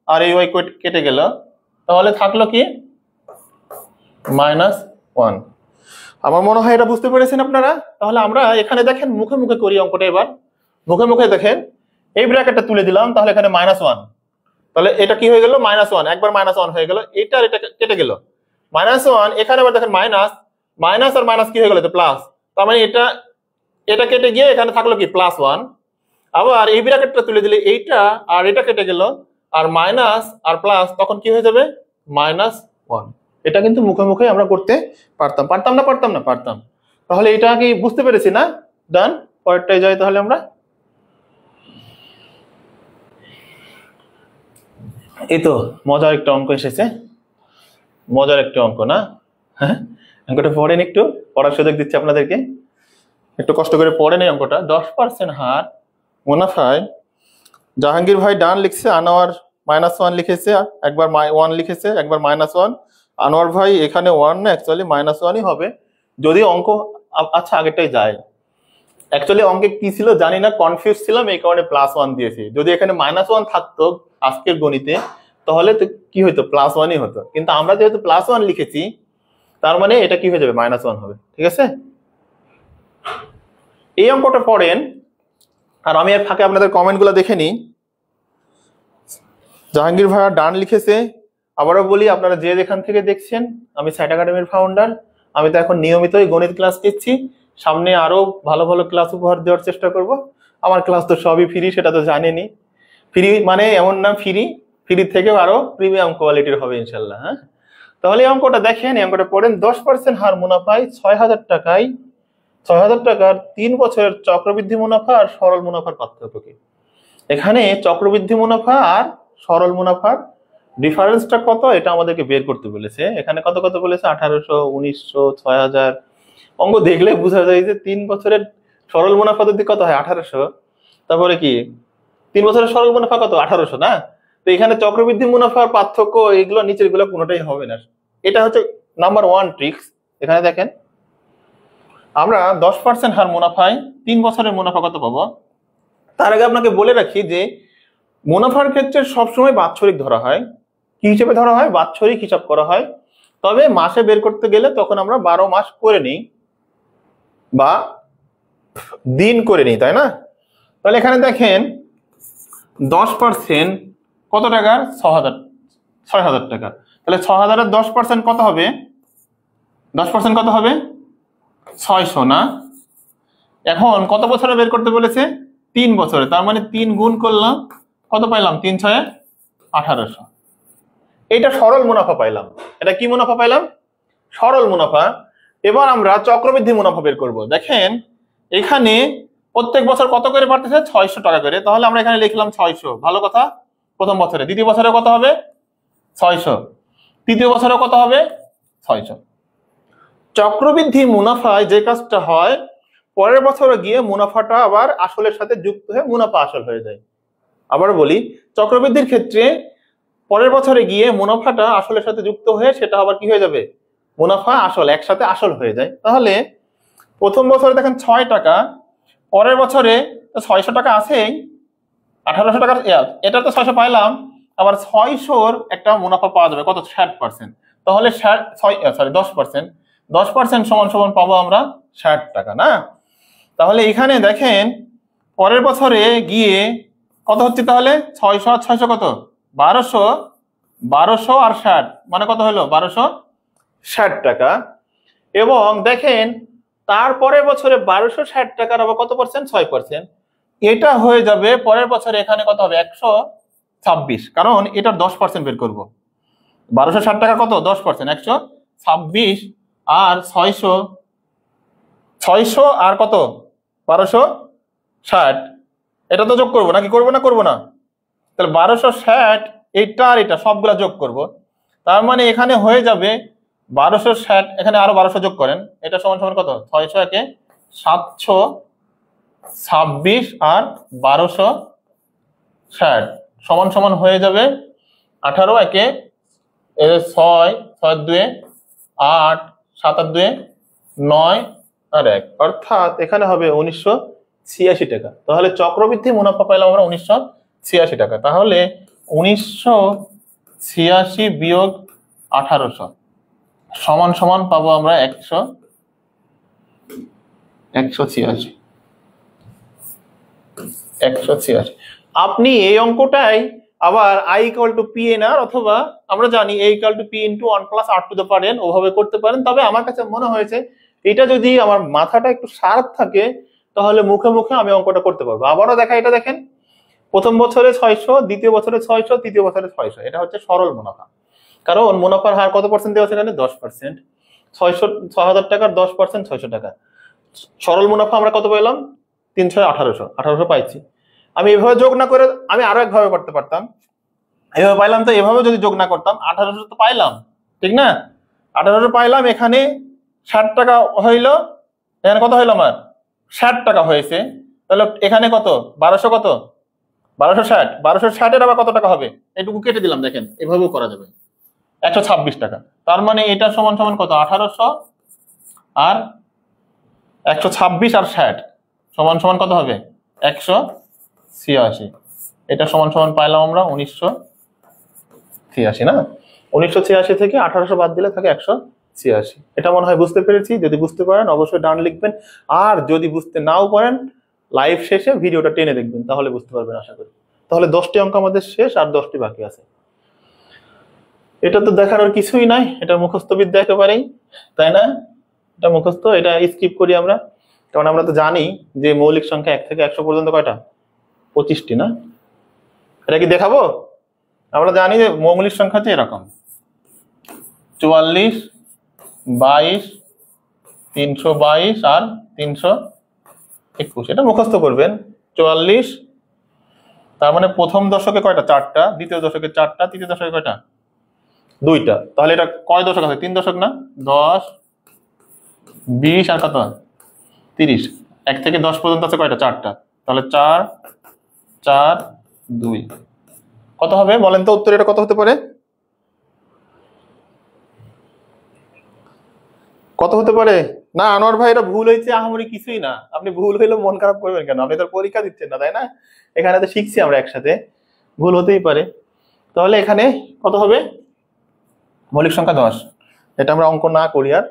আর এই ওয়াই কেটে গেল, তাহলে থাকলো কি? -1। আমার মনে হয় এটা বুঝতে পেরেছেন আপনারা। তাহলে আমরা এখানে দেখেন মুখে মুখে করি অঙ্কটা। এবার মুখে মুখে দেখেন, এই ব্র্যাকেটটা তুলে দিলাম, তাহলে এখানে -1, তাহলে এটা কি হয়ে গেল? -1, একবার -1 হয়ে গেল, এটা আর এটা কেটে গেল, -1। এখানে আবার দেখেন মাইনাস আর মাইনাস কি হয়ে গেল? প্লাস। তার মানে এটা কেটে গিয়ে এখানে থাকলো কি? +1। আবার এই ব্র্যাকেটটা তুলে দিলে এইটা আর এটা কেটে গেল, আর মাইনাস আর প্লাস, তখন কি হয়ে যাবে? -1। এটা কিন্তু মুখে মুখে আমরা করতে পারতাম না? পারতাম। তাহলে এটা কি বুঝতে পেরেছি না? ডান, পরেরটাই যাই তাহলে আমরা। এই তো মজার একটা অঙ্ক এসেছে, মজার একটা অঙ্ক না? হ্যাঁ, অঙ্কটা পড়েন, একটু পড়ার সুযোগ দিচ্ছি আপনাদেরকে, একটু কষ্ট করে পড়েন এই অঙ্কটা। 10% হার মুনাফায় জাহাঙ্গীর ভাই ডান লিখছে, আনোয়ার -1 লিখেছে, একবার 1 লিখেছে, একবার -1। আনোয়ার ভাই এখানে 1 না, অ্যাকচুয়ালি -1ই হবে যদি অঙ্ক, আচ্ছা আগেরটাই যায়। অ্যাকচুয়ালি অঙ্কে কি ছিল জানি না, কনফিউজ ছিলাম, এই কারণে +1 দিয়েছি। যদি এখানে -1 থাকতো আজকের গণিতে তাহলে তো কি হতো, +1ই হতো, কিন্তু আমরা যেহেতু +1 লিখেছি তার মানে এটা কি হয়ে যাবে, -1 হবে। ঠিক আছে, এই অঙ্কটা পড়েন আর আমি এর ফাঁকে আপনাদের কমেন্টগুলো দেখে নিই। জাহাঙ্গীর ভাইয়া ডান লিখেছে। আবারও বলি, আপনারা যে যেখান থেকে দেখছেন, আমি সাইট একাডেমির ফাউন্ডার, আমি তো এখন নিয়মিতই গণিত ক্লাস দিচ্ছি, সামনে আরো ভালো ভালো ক্লাস উপহার দেওয়ার চেষ্টা করব। আমার ক্লাস তো সবই ফ্রি, সেটা তো জানেনই। ফ্রি মানে এমন না, ফ্রি ফ্রি থেকেও আরো প্রিমিয়াম কোয়ালিটির হবে ইনশাল্লাহ। হ্যাঁ, তাহলে এই অঙ্কটা দেখেন, এই অঙ্কটা পড়েন। 10% হার মুনাফায় 6000 টাকায় 6000 টাকার 3 বছরের চক্রবৃদ্ধি মুনাফা আর সরল মুনাফার পার্থক্য কি? এখানে চক্রবৃদ্ধি মুনাফা আর সরল মুনাফার ডিফারেন্সটা কত এটা আমাদেরকে বের করতে বলেছে। এখানে কত কত বলেছে, 1800, 1900, 6000। অঙ্ক দেখলে বোঝা যায় যে 3 বছরের সরল মুনাফা যদি কত হয়, 1800, তারপরে কি 3 বছরের সরল মুনাফা কত, 1800 না? তো এখানে চক্রবৃদ্ধি মুনাফার পার্থক্য এগুলো নিচের গুলো কোনোটাই হবে না। এটা হচ্ছে নাম্বার 1 ট্রিক্স। এখানে দেখেন, আমরা 10% হার মুনাফায় 3 বছরের মুনাফা কত পাবো। তার আগে আপনাকে বলে রাখি যে মুনাফার ক্ষেত্রে সবসময় বাৎসরিক ধরা হয়। কি হিসেবে ধরা হয়, বাৎসরিক হিসাব করা হয়। তবে মাসে বের করতে গেলে তখন আমরা 12 মাস করে নিই বা দিন করে নিই, তাই না? তাহলে এখানে দেখেন 10% কত টাকার, 6000 টাকা। তাহলে 6000-এর 10% কত হবে, 10% কত হবে, 600 না? এখন কত বছরে বের করতে বলেছে, 3 বছরে। তার মানে 3 গুণ করলাম, কত পাইলাম, 3 6 1800। এটা সরল মুনাফা পাইলাম। এটা কি মুনাফা পাইলাম, সরল মুনাফা। এবার আমরা চক্রবৃদ্ধি মুনাফা বের করব। দেখেন এখানে প্রত্যেক বছর কত করে বাড়তেছে, 600 টাকা করে। তাহলে আমরা এখানে লিখলাম 600, ভালো কথা। প্রথম বছরে, দ্বিতীয় বছরে কত হবে, 600, তৃতীয় বছরে কত হবে, 600। চক্রবৃদ্ধি মুনাফায় যে কাজটা হয়, পরের বছরে গিয়ে মুনাফাটা আবার আসলের সাথে যুক্ত হয়ে মুনাফা আসল হয়ে যায়। আবার বলি, চক্রবৃদ্ধির ক্ষেত্রে পরের বছরে গিয়ে মুনাফাটা আসলের সাথে যুক্ত হয়ে সেটা আবার কি হয়ে যাবে, মুনাফা আসল একসাথে আসল হয়ে যায়। তাহলে প্রথম বছরে দেখেন 6 টাকা, পরের বছরে 600 টাকা আছেই, 1800 টাকার এটা তো 600 পাইলাম, আবার 600-র একটা মুনাফা পাওয়া যাবে কত, 60%। তাহলে 10% সমান সমান পাবো আমরা 60 টাকা না? তাহলে এখানে দেখেন পরের বছরে গিয়ে কত হচ্ছে, তাহলে 600 আর 600 কত, 1200, 1200 আর 60 মানে কত হলো, 1260 টাকা। এবং দেখেন তারপরের বছরে 1260 টাকার আবার কত পার্সেন্ট, 6%। এটা হয়ে যাবে পরের বছরে, এখানে কত হবে, 126, কারণ এটার 10% বের করব। 1260 টাকা কত, 10%, 126 আর 600 আর কত, 1260, এটা তো যোগ করবো নাকি, করবো না, করবো না? তাহলে 1260, এটা আর এটা সবগুলা যোগ করব। তার মানে এখানে হয়ে যাবে 1260, এখানে আরো 1200 যোগ করেন, এটা সমান সমান কত, 600 একে 726 আর 1260 সমান সমান হয়ে যাবে 18 একে 6, 6 2 8, 7 আর 2 9 আর 1, অর্থাৎ এখানে হবে 1986 টাকা। তাহলে চক্রবৃদ্ধি মুনাফা পাইলাম আমরা 1986 টাকা। তাহলে 1986 বিয়োগ 1800 সমান সমান পাবো আমরা 186। আপনি এই অঙ্কটাই আবার i = PNR, অথবা আমরা জানি a = p × 1 + r⁴ ওভাবে করতে পারেন। তবে আমার কাছে মনে হয়েছে এটা যদি আমার মাথাটা একটু শার্প থাকে তাহলে মুখে মুখে আমি অঙ্কটা করতে পারবো। আবারও দেখা, এটা দেখেন প্রথম বছরে 600, দ্বিতীয় বছরে 600, তৃতীয় বছরে 600। এটা হচ্ছে সরল মুনাফা, কারণ মুনাফার হার কত পার্সেন্ট দেওয়া আছে এখানে, 10%। 6000 টাকার 10% 600 টাকা। সরল মুনাফা আমরা কত পেলাম, 3 6 1800 পাইছি। আমি এভাবে যোগ না করে আমি আরো একভাবে করতে পারতাম। এভাবে পাইলাম, তো এভাবে যদি যোগ না করতাম 1800 তো পাইলাম, ঠিক না? 1800 পাইলাম, এখানে 60 টাকা হইলো, এখানে কত হইলো আমার 60 টাকা হয়েছে, তাহলে এখানে কত 1200, কত 1260, 1260 আবার কত টাকা হবে এটুকু কেটে দিলাম, দেখেন এভাবেও করা যাবে, 126 টাকা। তার মানে এটা সমান সমান কত 1800 আর 126 আর 60 সমান সমান কত হবে 186। এটা সমান সমান পাইলাম আমরা 1986 না? 1986 থেকে 1800 বাদ দিলে থাকে 186। এটা মনে হয় বুঝতে পেরেছি। যদি বুঝতে পারেন অবশ্যই ডান লিখবেন, আর যদি বুঝতে নাও পারেন লাইভ শেষে ভিডিওটা টেনে দেখবেন, তাহলে বুঝতে পারবেন আশা করি। তাহলে 10টি অঙ্ক আমাদের শেষ, আর 10টি বাকি আছে। এটা তো দেখানোর কিছুই নাই, এটা মুখস্থ বিদ্যা একেবারেই, তাই না? এটা মুখস্থ, এটা স্কিপ করি আমরা, কারণ আমরা তো জানি যে মৌলিক সংখ্যা 1 থেকে 100 পর্যন্ত কয়টা 25টি না? এটা কি দেখাবো? আমরা জানি যে মৌলিক সংখ্যা হচ্ছে এরকম 44, 22, 322 আর 321। এটা মুখস্থ করবেন। 44, তার মানে প্রথম দশকে কয়টা 4টা, দ্বিতীয় দশকে 4টা, তৃতীয় দশকে কয়টা 2টা। তাহলে এটা কয় দশক আছে 3 দশক না? 10, 20 আর কত 30। 1 থেকে 10 পর্যন্ত আছে কয়টা 4টা, তাহলে 4, 4, 2 কত হবে বলেন তো? উত্তর এটা কত হতে পারে? কত হতে পারে? না আনোয়ার ভাই, এটা ভুল হয়েছে আহামরি কিছুই না। আপনি ভুল হইলেও মন খারাপ করবেন কেন? আপনি তো পরীক্ষা দিচ্ছেন না, তাই না? এখানে তো শিখছি আমরা একসাথে, ভুল হতেই পারে। তাহলে এখানে কত হবে? মৌলিক সংখ্যা 10। এটা আমরা অঙ্ক না করি, আর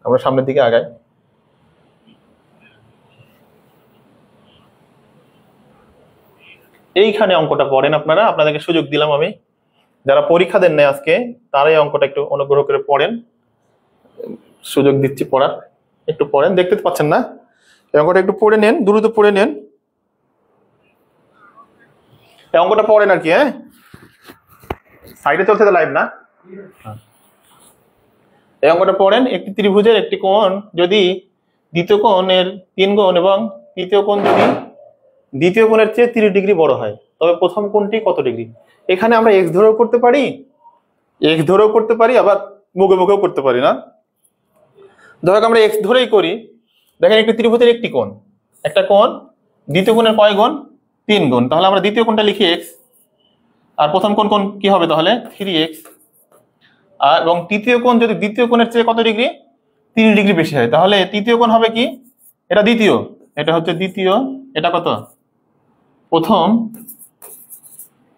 আমরা সামনের দিকে আগাই। এইখানে অঙ্কটা পড়েন আপনারা, আপনাদেরকে সুযোগ দিলাম আমি। যারা পরীক্ষা দেন নাই আজকে, তারাই অঙ্কটা একটু অনুগ্রহ করে পড়েন, সুযোগ দিচ্ছি পড়ার। একটু পড়েন, দেখতে পাচ্ছেন না? এই অঙ্কটা একটু পড়ে নেন, দ্রুত পড়ে নেন। এই অঙ্কটা পড়েন আর কি। হ্যাঁ, সাইডে চলছে তো লাইভ না? এই অঙ্কটা পড়েন। একটি ত্রিভুজের একটি কোণ যদি দ্বিতীয় কোণের 3 গুণ এবং তৃতীয় কোণ যদি দ্বিতীয় কোণের চেয়ে 30 ডিগ্রি বড় হয়, তবে প্রথম কোণটি কত ডিগ্রি? এখানে আমরা এক্স ধরেও করতে পারি, আবার মুখে মুখেও করতে পারি না? ধরো আমরা এক্স ধরেই করি। দেখেন একটি ত্রিভুজের একটি কোণ, একটা কোণ দ্বিতীয় কোণের কয় গুণ 3 গুণ, তাহলে আমরা দ্বিতীয় কোণটা লিখি এক্স, আর প্রথম কোণ কোণ কি হবে তাহলে 3x, আর এবং তৃতীয় কোণ যদি দ্বিতীয় কোণের চেয়ে কত ডিগ্রি 30 ডিগ্রি বেশি হয়, তাহলে তৃতীয় কোণ হবে কি? এটা দ্বিতীয়, এটা হচ্ছে দ্বিতীয়, এটা কত প্রথম,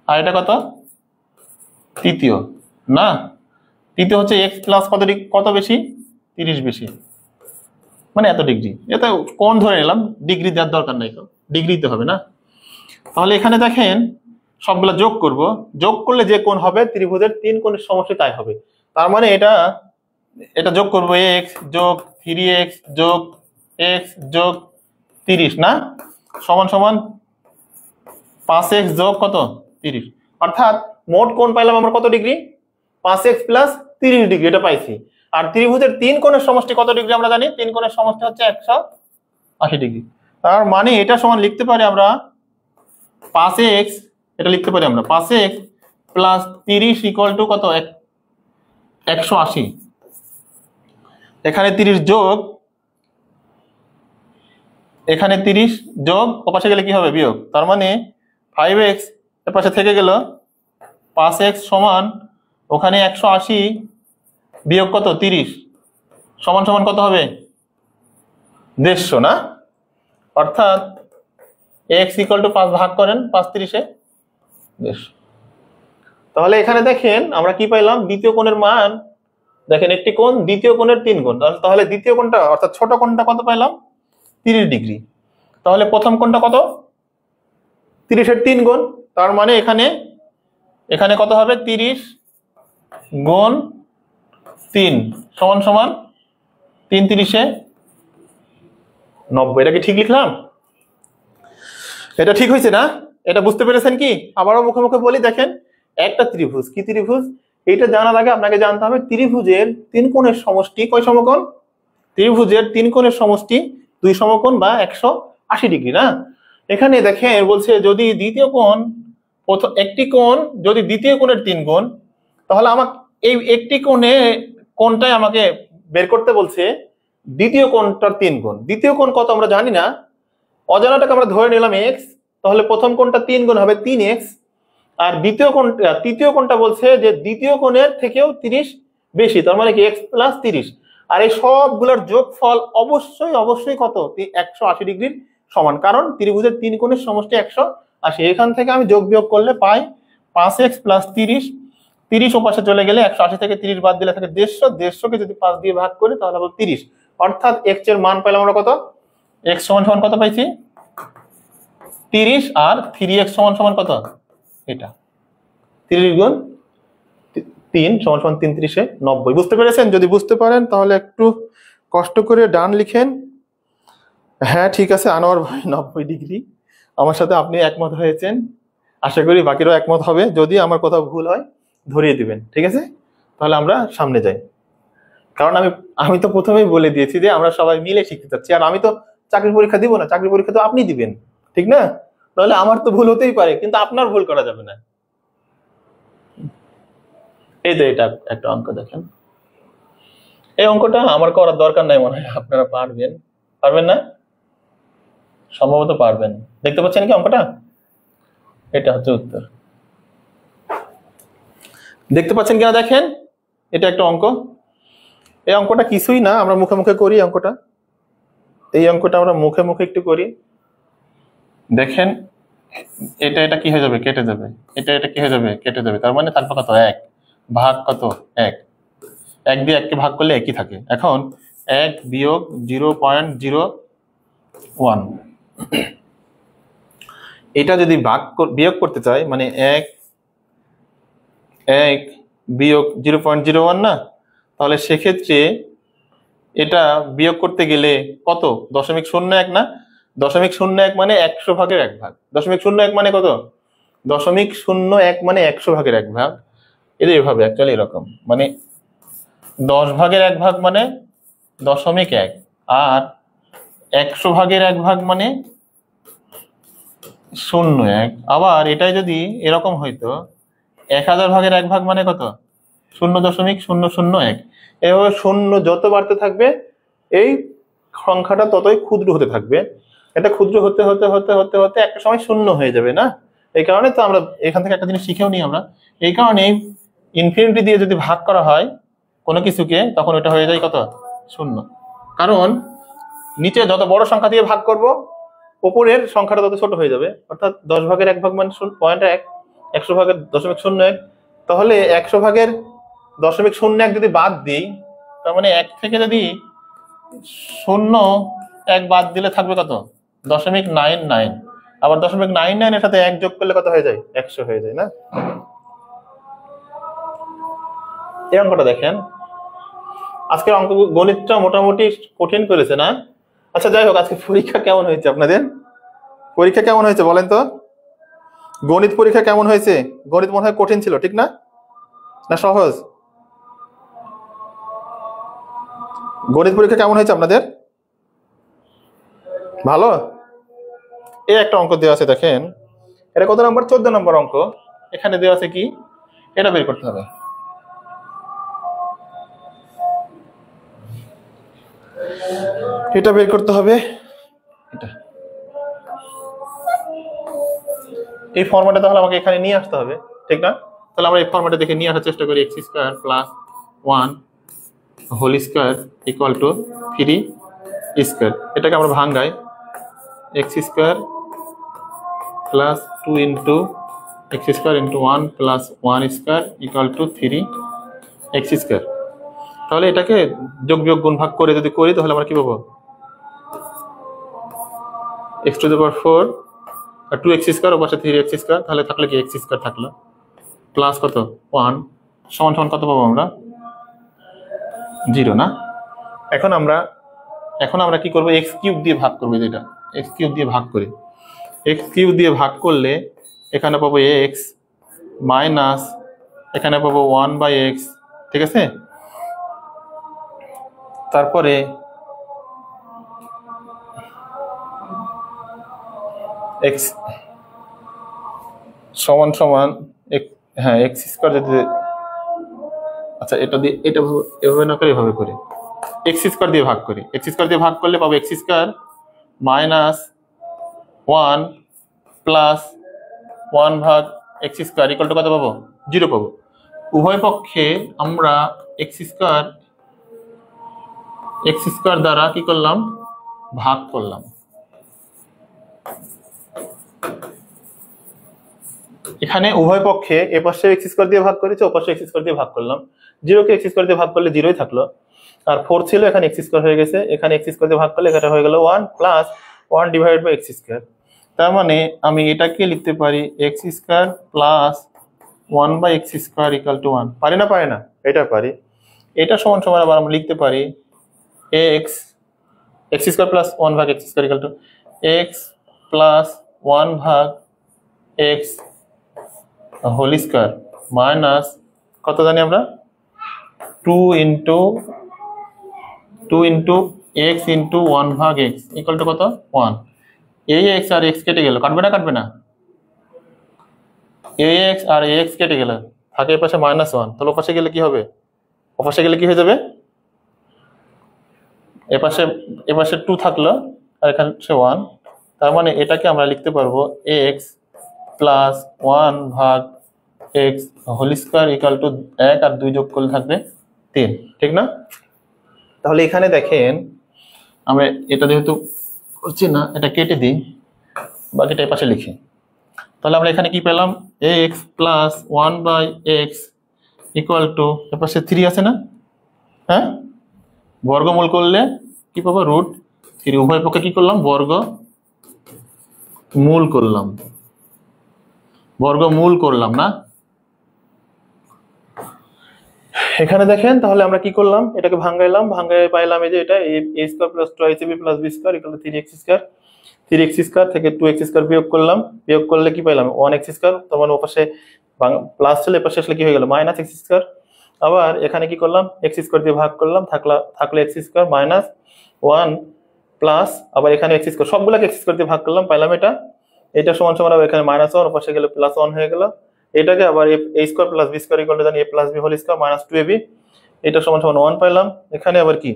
আর এটা কত তৃতীয় না? তৃতীয় হচ্ছে x প্লাস কত ডিগ্রি, কত বেশি 30 বেশি, মানে এত ডিগ্রি। এটা কোণ ধরে নিলাম, ডিগ্রি দেওয়ার দরকার নাই, তো ডিগ্রি দিতে হবে না। তাহলে এখানে দেখেন সবগুলা যোগ করব, যোগ করলে যে কোণ হবে ত্রিভুজের 3 কোণের সমষ্টি তাই হবে। তার মানে এটা যোগ করব x যোগ 3x যোগ x যোগ 30 না, সমান সমান 5x যোগ কত 30, অর্থাৎ মোট কোণ পাইলাম আমরা কত ডিগ্রি 5x প্লাস 30 ডিগ্রি, এটা পাইছি। আর ত্রিভুজের 3 কোণের সমষ্টি কত ডিগ্রি আমরা জানি, 3 কোণের সমষ্টি হচ্ছে 180 ডিগ্রি। তার মানে এটা সমান লিখতে পারি আমরা 5x, এটা লিখতে পারি আমরা 5x প্লাস 30 ইকুয়াল টু কত 180। এখানে 30 যোগ, এখানে 30 যোগ, ওপাশে গেলে কি হবে বিয়োগ, তার মানে 5x এর পাশে থেকে গেল 5x সমান ওখানে 180 বিয়োগ কত 30 সমান সমান কত হবে 150 না? অর্থাৎ x ইকুয়াল টু 5 ভাগ করেন 5 30-এ 150। তাহলে এখানে দেখেন আমরা কি পাইলাম, দ্বিতীয় কোণের মান দেখেন, একটি কোণ দ্বিতীয় কোণের 3 গুণ, তাহলে দ্বিতীয় কোণটা অর্থাৎ ছোট কোণটা কত পাইলাম 30 ডিগ্রি। তাহলে প্রথম কোণটা কত 30-এর 3 গুণ, তার মানে এখানে কত হবে 30 গুণ 3 সমান সমান 3 30-এ 90। এটা কি ঠিক লিখলাম? এটা ঠিক হয়েছে না? এটা বুঝতে পেরেছেন কি? আবারও মুখে মুখে বলি, দেখেন একটা ত্রিভুজ, কি ত্রিভুজ এইটা জানার আগে আপনাকে জানতে হবে ত্রিভুজের 3 কোণের সমষ্টি কয় সমকোণ? ত্রিভুজের 3 কোণের সমষ্টি 2 সমকোণ বা 180 ডিগ্রি না? এখানে দেখেন বলছে যদি দ্বিতীয় কোণ প্রথম একটি কোণ যদি দ্বিতীয় কোণের 3 গুণ, তাহলে আমাকে এই একটি কোণটাই আমাকে বের করতে বলছে দ্বিতীয় কোণটার 3 গুণ। দ্বিতীয় কোণ কত আমরা জানি না, অজানাটাকে আমরা ধরে নিলাম এক্স, তাহলে প্রথম কোণটা 3 গুণ হবে 3x, আর তৃতীয় কোণটা বলছে যে দ্বিতীয় কোণের থেকেও 30 বেশি, তার মানে কি এক্স প্লাস 30। আর এই সবগুলোর যোগফল অবশ্যই অবশ্যই কত, 180 ডিগ্রির সমান, কারণ ত্রিভুজের 3 কোণের সমষ্টি 180। এখান থেকে আমি যোগ বিয়োগ করলে পাই 5x প্লাস 30, 30 ও পাশে চলে গেলে 180 থেকে 30 বাদ দিলে থাকে 150, 150 কে যদি 5 দিয়ে ভাগ করি তাহলে হবে 30, অর্থাৎ x এর মান পেলাম আমরা কত, x সমান সমান কত পাইছি 30, আর 3x সমান সমান কত, এটা 30 গুণ 3 সমান সমান 33 এ 90। বুঝতে পেরেছেন? যদি বুঝতে পারেন তাহলে একটু কষ্ট করে ডান লিখেন। হ্যাঁ ঠিক আছে, আনোয়ার ভাই 90 ডিগ্রি, আমার সাথে আপনি একমত হয়েছেন, আশা করি বাকিরাও একমত হবে। যদি আমার কোথাও ভুল হয় ধরিয়ে দিবেন, ঠিক আছে? তাহলে আমরা সামনে যাই, কারণ আমি তো প্রথমেই বলে দিয়েছি যে আমরা সবাই মিলে শিখতে চাচ্ছি, আর আমি তো চাকরির পরীক্ষা দিব না, চাকরির পরীক্ষা তো আপনি দিবেন, ঠিক না? তাহলে আমার তো ভুল হতেই পারে, কিন্তু আপনার ভুল করা যাবে না। এই যে এটা একটা অঙ্ক দেখেন, এই অঙ্কটা আমার করার দরকার নাই মনে হয়, আপনারা পারবেন, পারবেন না? সম্ভবত পারবেন। দেখতে পাচ্ছেন কি অঙ্কটা? এটা হচ্ছে উত্তর। দেখতে পাচ্ছেন কিনা দেখেন, এটা একটা অঙ্ক। এই অঙ্কটা কিছুই না, আমরা মুখে মুখে করি অঙ্কটা। এই অঙ্কটা আমরা মুখে মুখে একটু করি। দেখেন এটা কি হয়ে যাবে, কেটে যাবে, এটা কি হয়ে যাবে, কেটে যাবে, তার মানে তারপর কত 1 ভাগ কত 1, 1 দিয়ে 1 কে ভাগ করলে একই থাকে। এখন 1 বিয়োগ 0.01, এটা যদি বিয়োগ করতে চাই, মানে 1 বিয়োগ 0.01 না, তাহলে সেক্ষেত্রে এটা বিয়োগ করতে গেলে কত, 0.01 না, 0.01 মানে 100 ভাগের 1 ভাগ। 0.01 মানে কত, 0.01 মানে 100 ভাগের 1 ভাগ। এটা এভাবে অ্যাকচুয়ালি এরকম, মানে 10 ভাগের 1 ভাগ মানে 0.1, আর 100 ভাগের 1 ভাগ মানে 0.1। আবার এটাই যদি এরকম হইতো 1000 ভাগের 1 ভাগ মানে কত, 0.001। এভাবে শূন্য যত বাড়তে থাকবে এই সংখ্যাটা ততই ক্ষুদ্র হতে থাকবে। এটা ক্ষুদ্র হতে হতে হতে হতে হতে একটা সময় শূন্য হয়ে যাবে না? এই কারণে তো আমরা এখান থেকে একটা জিনিস শিখেও নিই আমরা, এই কারণে ইনফিনিটি দিয়ে যদি ভাগ করা হয় কোনো কিছুকে, তখন ওটা হয়ে যায় কত, শূন্য। কারণ নিচে যত বড় সংখ্যা দিয়ে ভাগ করব উপরের সংখ্যাটা তত ছোট হয়ে যাবে। অর্থাৎ 10 ভাগের 1 ভাগ মানে 0.1, 100 ভাগের 0.01, তাহলে 100 ভাগের 0.01 যদি বাদ দিই, তার মানে 1 থেকে যদি 0.1 বাদ দিলে থাকবে কত, 0.99। আবার 0.99 এর সাথে 1 যোগ করলে কত হয়ে যায়, 100 হয়ে যায় না? এই অঙ্কটা দেখেন, আজকের অঙ্ক গণিতটা মোটামুটি কঠিন করেছে না? আচ্ছা যাই হোক, আজকে পরীক্ষা কেমন হয়েছে আপনাদের? পরীক্ষা কেমন হয়েছে বলেন তো? গণিত পরীক্ষা কেমন হয়েছে? গণিত মনে হয় কঠিন ছিল, ঠিক না? না সহজ? গণিত পরীক্ষা কেমন হয়েছে আপনাদের? ভালো? এই একটা অঙ্ক দেওয়া আছে দেখেন, এটা কত নম্বর, 14 নম্বর অঙ্ক। এখানে দেওয়া আছে কি, এটা বের করতে হবে। এটা বের করতে হবে, এটা এই ফর্মেটে, তাহলে আমাকে এখানে নিয়ে আসতে হবে, ঠিক না? তাহলে আমরা এই ফর্মেটে দেখে নিয়ে আসার চেষ্টা করি। x square plus 1 whole square equal to 3 square. এটাকে আমরা ভাঙাই, x square plus 2 into x square into 1 plus 1 square equal to 3 x square. তাহলে এটাকে যোগ বিয়োগ গুণ ভাগ করে যদি করি তাহলে আমরা কি পাবো, x টু দি পাওয়ার 4 আর 2x স্কয়ার ও পাশে 3x স্কয়ার, তাহলে থাকলে কি x স্কয়ার থাকলো প্লাস কত 1 সমান সমান কত পাবো আমরা, 0 না? এখন আমরা কি করব, x কিউব দিয়ে ভাগ করব। যেটা x কিউব দিয়ে ভাগ করি, x কিউব দিয়ে ভাগ করলে এখানে পাবো x মাইনাস এখানে পাবো 1/x, ঠিক আছে? তারপরে x সমান সমান হ্যাঁ এক্স স্কোয়ার যদি, আচ্ছা এটা দিয়ে এটা এভাবে না করে এভাবে করি, এক্স স্কোয়ার দিয়ে ভাগ করি। এক্স স্কোয়ার দিয়ে ভাগ করলে পাবো এক্স স্কোয়ার মাইনাস 1 প্লাস 1 ভাগ এক্স স্কোয়ার ইকুয়াল টু কত পাবো? 0 পাবো। উভয় পক্ষে আমরা এক্স স্কোয়ার দ্বারা কি করলাম? ভাগ করলাম। এখানে উভয় পক্ষে এ পাশে এক্স স্কোয়ার দিয়ে ভাগ করেছে, ও পাশে এক্স স্কোয়ার দিয়ে ভাগ করলাম। 0 কে এক্স স্কোয়ার দিয়ে ভাগ করলে 0ই থাকলো, আর 4 ছিল, এখানে এক্স স্কোয়ার হয়ে গেছে। এখানে এক্স স্কোয়ার দিয়ে ভাগ করলে এটা হয়ে গেল 1 plus 1 divided by x square. তার মানে আমি এটাকে লিখতে পারি x square plus 1 by x square equal to 1। পারি না? পারি না? এটা পারি। এটা সমান সমান আবার আমরা লিখতে পারি এক্স স্কোয়ার প্লাস 1 ভাগ x square equal two x plus 1 ভাগ এক্স হোল স্কোয়ার মাইনাস কত জানি আমরা 2 ইন্টু এক্স ইন্টু 1 ভাগ এক্স ইকুয়াল টু কত? 1। এই এক্স আর এক্স কেটে গেল, কাটবে না? কাটবে না? এ এক্স আর এ এক্স কেটে গেল, থাকে এপাশে -1। তাহলে ওপাশে গেলে কি হবে? ওপাশে গেলে কি হয়ে যাবে? এপাশে 2 থাকলো আর এখানে 1। তার মানে এটাকে আমরা লিখতে পারবো এক্স প্লাস 1 ভাগ x whole square equal to 1 আর 2 যোগ করলে থাকবে 3, ঠিক না? তাহলে এখানে দেখেন আমরা এটা যেহেতু করছি না, এটা কেটে দিই, বাকিটা এপাশে লিখি। তাহলে আমরা এখানে কি পেলাম? X plus 1 by x equal to এপাশে 3 আছে না? হ্যাঁ, বর্গমূল করলে কি পাবো? √3। উভয় পক্ষে কি করলাম? বর্গমূল করলাম না? এখানে দেখেন তাহলে আমরা কি করলাম? এটাকে ভাঙাইলাম, ভাঙাই পাইলাম এই যে এটা a square plus 2ac plus b square equal two 3x square. 3x square থেকে 2x স্কয়ার বিয়োগ করলাম, বিয়োগ করলে কি পাইলাম? 1x square. তার মানে ওপাশে প্লাস ছিল, এপাশে আসলে কি হয়ে গেল? -x square. আবার এখানে কি করলাম? x স্কয়ার দিয়ে ভাগ করলাম, থাকলো x স্কয়ার মাইনাস 1 প্লাস আবার এখানে x স্কয়ার, সবগুলোকে x স্কয়ার দিয়ে ভাগ করলাম, পাইলাম এটা সমান সমান আবার এখানে -1 ওপাশে গেলে +1 হয়ে গেল। এটাকে আবার a square plus b square equal to জানি a প্লাস b whole square minus 2ab, এটা সমান সমান 1 পাইলাম। এখানে আবার কি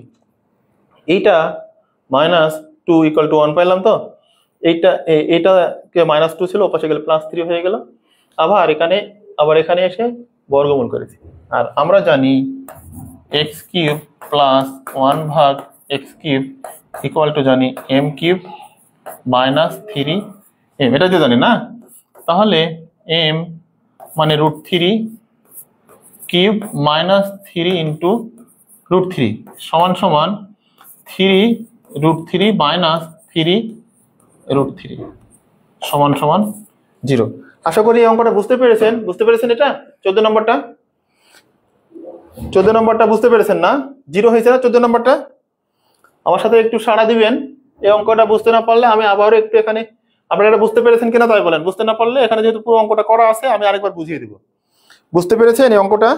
এইটা -2 ইকুয়াল টু 1 পাইলাম। তো এইটাকে -2 ছিল, ওপাশে গেলে +3 হয়ে গেল। আবার এখানে এসে বর্গমূল করেছি। আর আমরা জানি এক্স কিউব প্লাস 1 ভাগ এক্স কিউব ইকুয়াল টু জানি m কিউব মাইনাস 3m, এটা দিয়ে জানি না? তাহলে m মানে √3 কিউব মাইনাস 3 ইন্টু √3 সমান সমান 3√3 মাইনাস 3√3 সমান সমান 0। আশা করি এই অঙ্কটা বুঝতে পেরেছেন। এটা 14 নম্বরটা বুঝতে পেরেছেন না? 0 হয়েছে না 14 নম্বরটা? আমার সাথে একটু সাড়া দিবেন। এই অঙ্কটা বুঝতে না পারলে আমি আবারও একটু এখানে, আপনারা এটা বুঝতে পেরেছেন কিনা তাই বলেন। বুঝতে না পারলে এখানে যেহেতু পুরো অঙ্কটা করা আছে, আমি আরেকবার বুঝিয়ে দিব। বুঝতে পেরেছেন এই অঙ্কটা?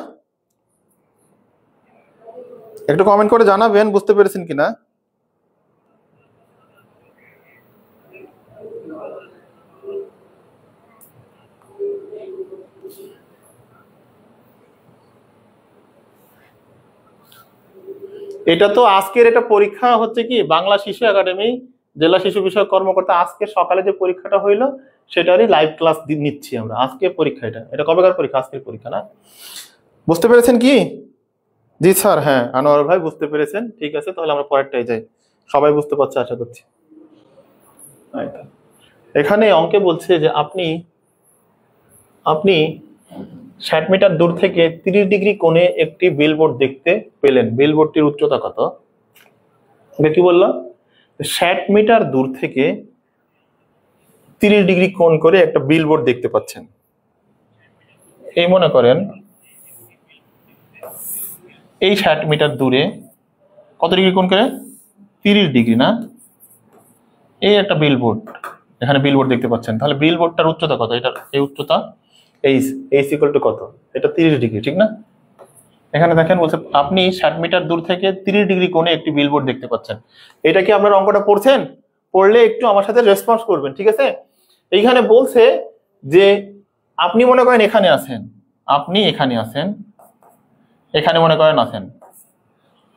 একটু কমেন্ট করে জানাবেন বুঝতে পেরেছেন কিনা। এটা তো আজকের এটা পরীক্ষা হচ্ছে কি, বাংলা শিশু একাডেমি জেলা শিশু বিষয়ক কর্মকর্তা আজকে সকালে যে পরীক্ষাটা হইলো সেটারই লাইভ ক্লাস নিচ্ছি আমরা। আজকে পরীক্ষা, এটা কবেকার পরীক্ষা? আজকের পরীক্ষা না? বুঝতে পেরেছেন কি? জি স্যার, হ্যাঁ আনোয়ার ভাই বুঝতে পেরেছেন, ঠিক আছে। তাহলে আমরা পরেরটাই যাই, সবাই বুঝতে পারছে আশা করছি। এখানে অঙ্কে বলছে যে আপনি 60 মিটার দূর থেকে 30 ডিগ্রি কোণে একটি বিলবোর্ড দেখতে পেলেন। বিলবোর্ডটির উচ্চতা কত? এটা কি বললাম? 60 মিটার দূর থেকে 30 ডিগ্রি কোণ করে একটা বিলবোর্ড দেখতে পাচ্ছেন। এই মনে করেন এই 60 মিটার দূরে কত ডিগ্রি কোণ করে? 30 ডিগ্রি না? এই একটা বিলবোর্ড, এখানে বিলবোর্ড দেখতে পাচ্ছেন। তাহলে বিলবোর্ডটার উচ্চতা কত? এটার এই উচ্চতা এইচ ইকুয়াল টু কত? এটা 30 ডিগ্রি, ঠিক না? এখানে দেখেন বলছে আপনি 60 মিটার দূর থেকে 30 ডিগ্রি কোণে একটি বিলবোর্ড দেখতে পাচ্ছেন। এটা কি আপনারা অঙ্কটা পড়ছেন? পড়লে একটু আমার সাথে রেসপন্স করবেন, ঠিক আছে? এইখানে বলছে যে আপনি মনে করেন এখানে আছেন, আপনি এখানে আছেন, এখানে মনে করেন আছেন,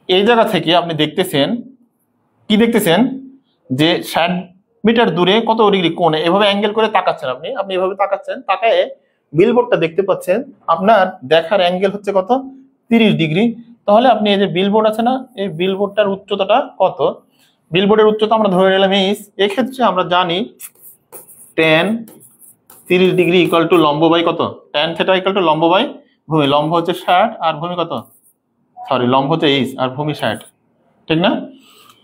এই জায়গা থেকে আপনি দেখতেছেন কি দেখতেছেন যে 60 মিটার দূরে কত ডিগ্রি কোণে এভাবে অ্যাঙ্গেল করে তাকাচ্ছেন, আপনি আপনি এভাবে তাকাচ্ছেন, তাকায় বিলবোর্ডটা দেখতে পাচ্ছেন, আপনার দেখার অ্যাঙ্গেল হচ্ছে কত 30 ডিগ্রি। তাহলে আপনি এই যে বিলবোর্ড আছে না, এই বিলবোর্ডটার উচ্চতাটা কত, বিলবোর্ডের উচ্চতা আমরা ধরে নিলাম এই ক্ষেত্রে আমরা জানি tan 30 ডিগ্রি ইকুয়াল টু লম্ব বাই কত, tan থিটা ইকুয়াল টু লম্ব বাই ভূমি, লম্ব হচ্ছে 60 আর ভূমি কত, সরি লম্ব হচ্ছে 30 আর ভূমি 60, ঠিক না?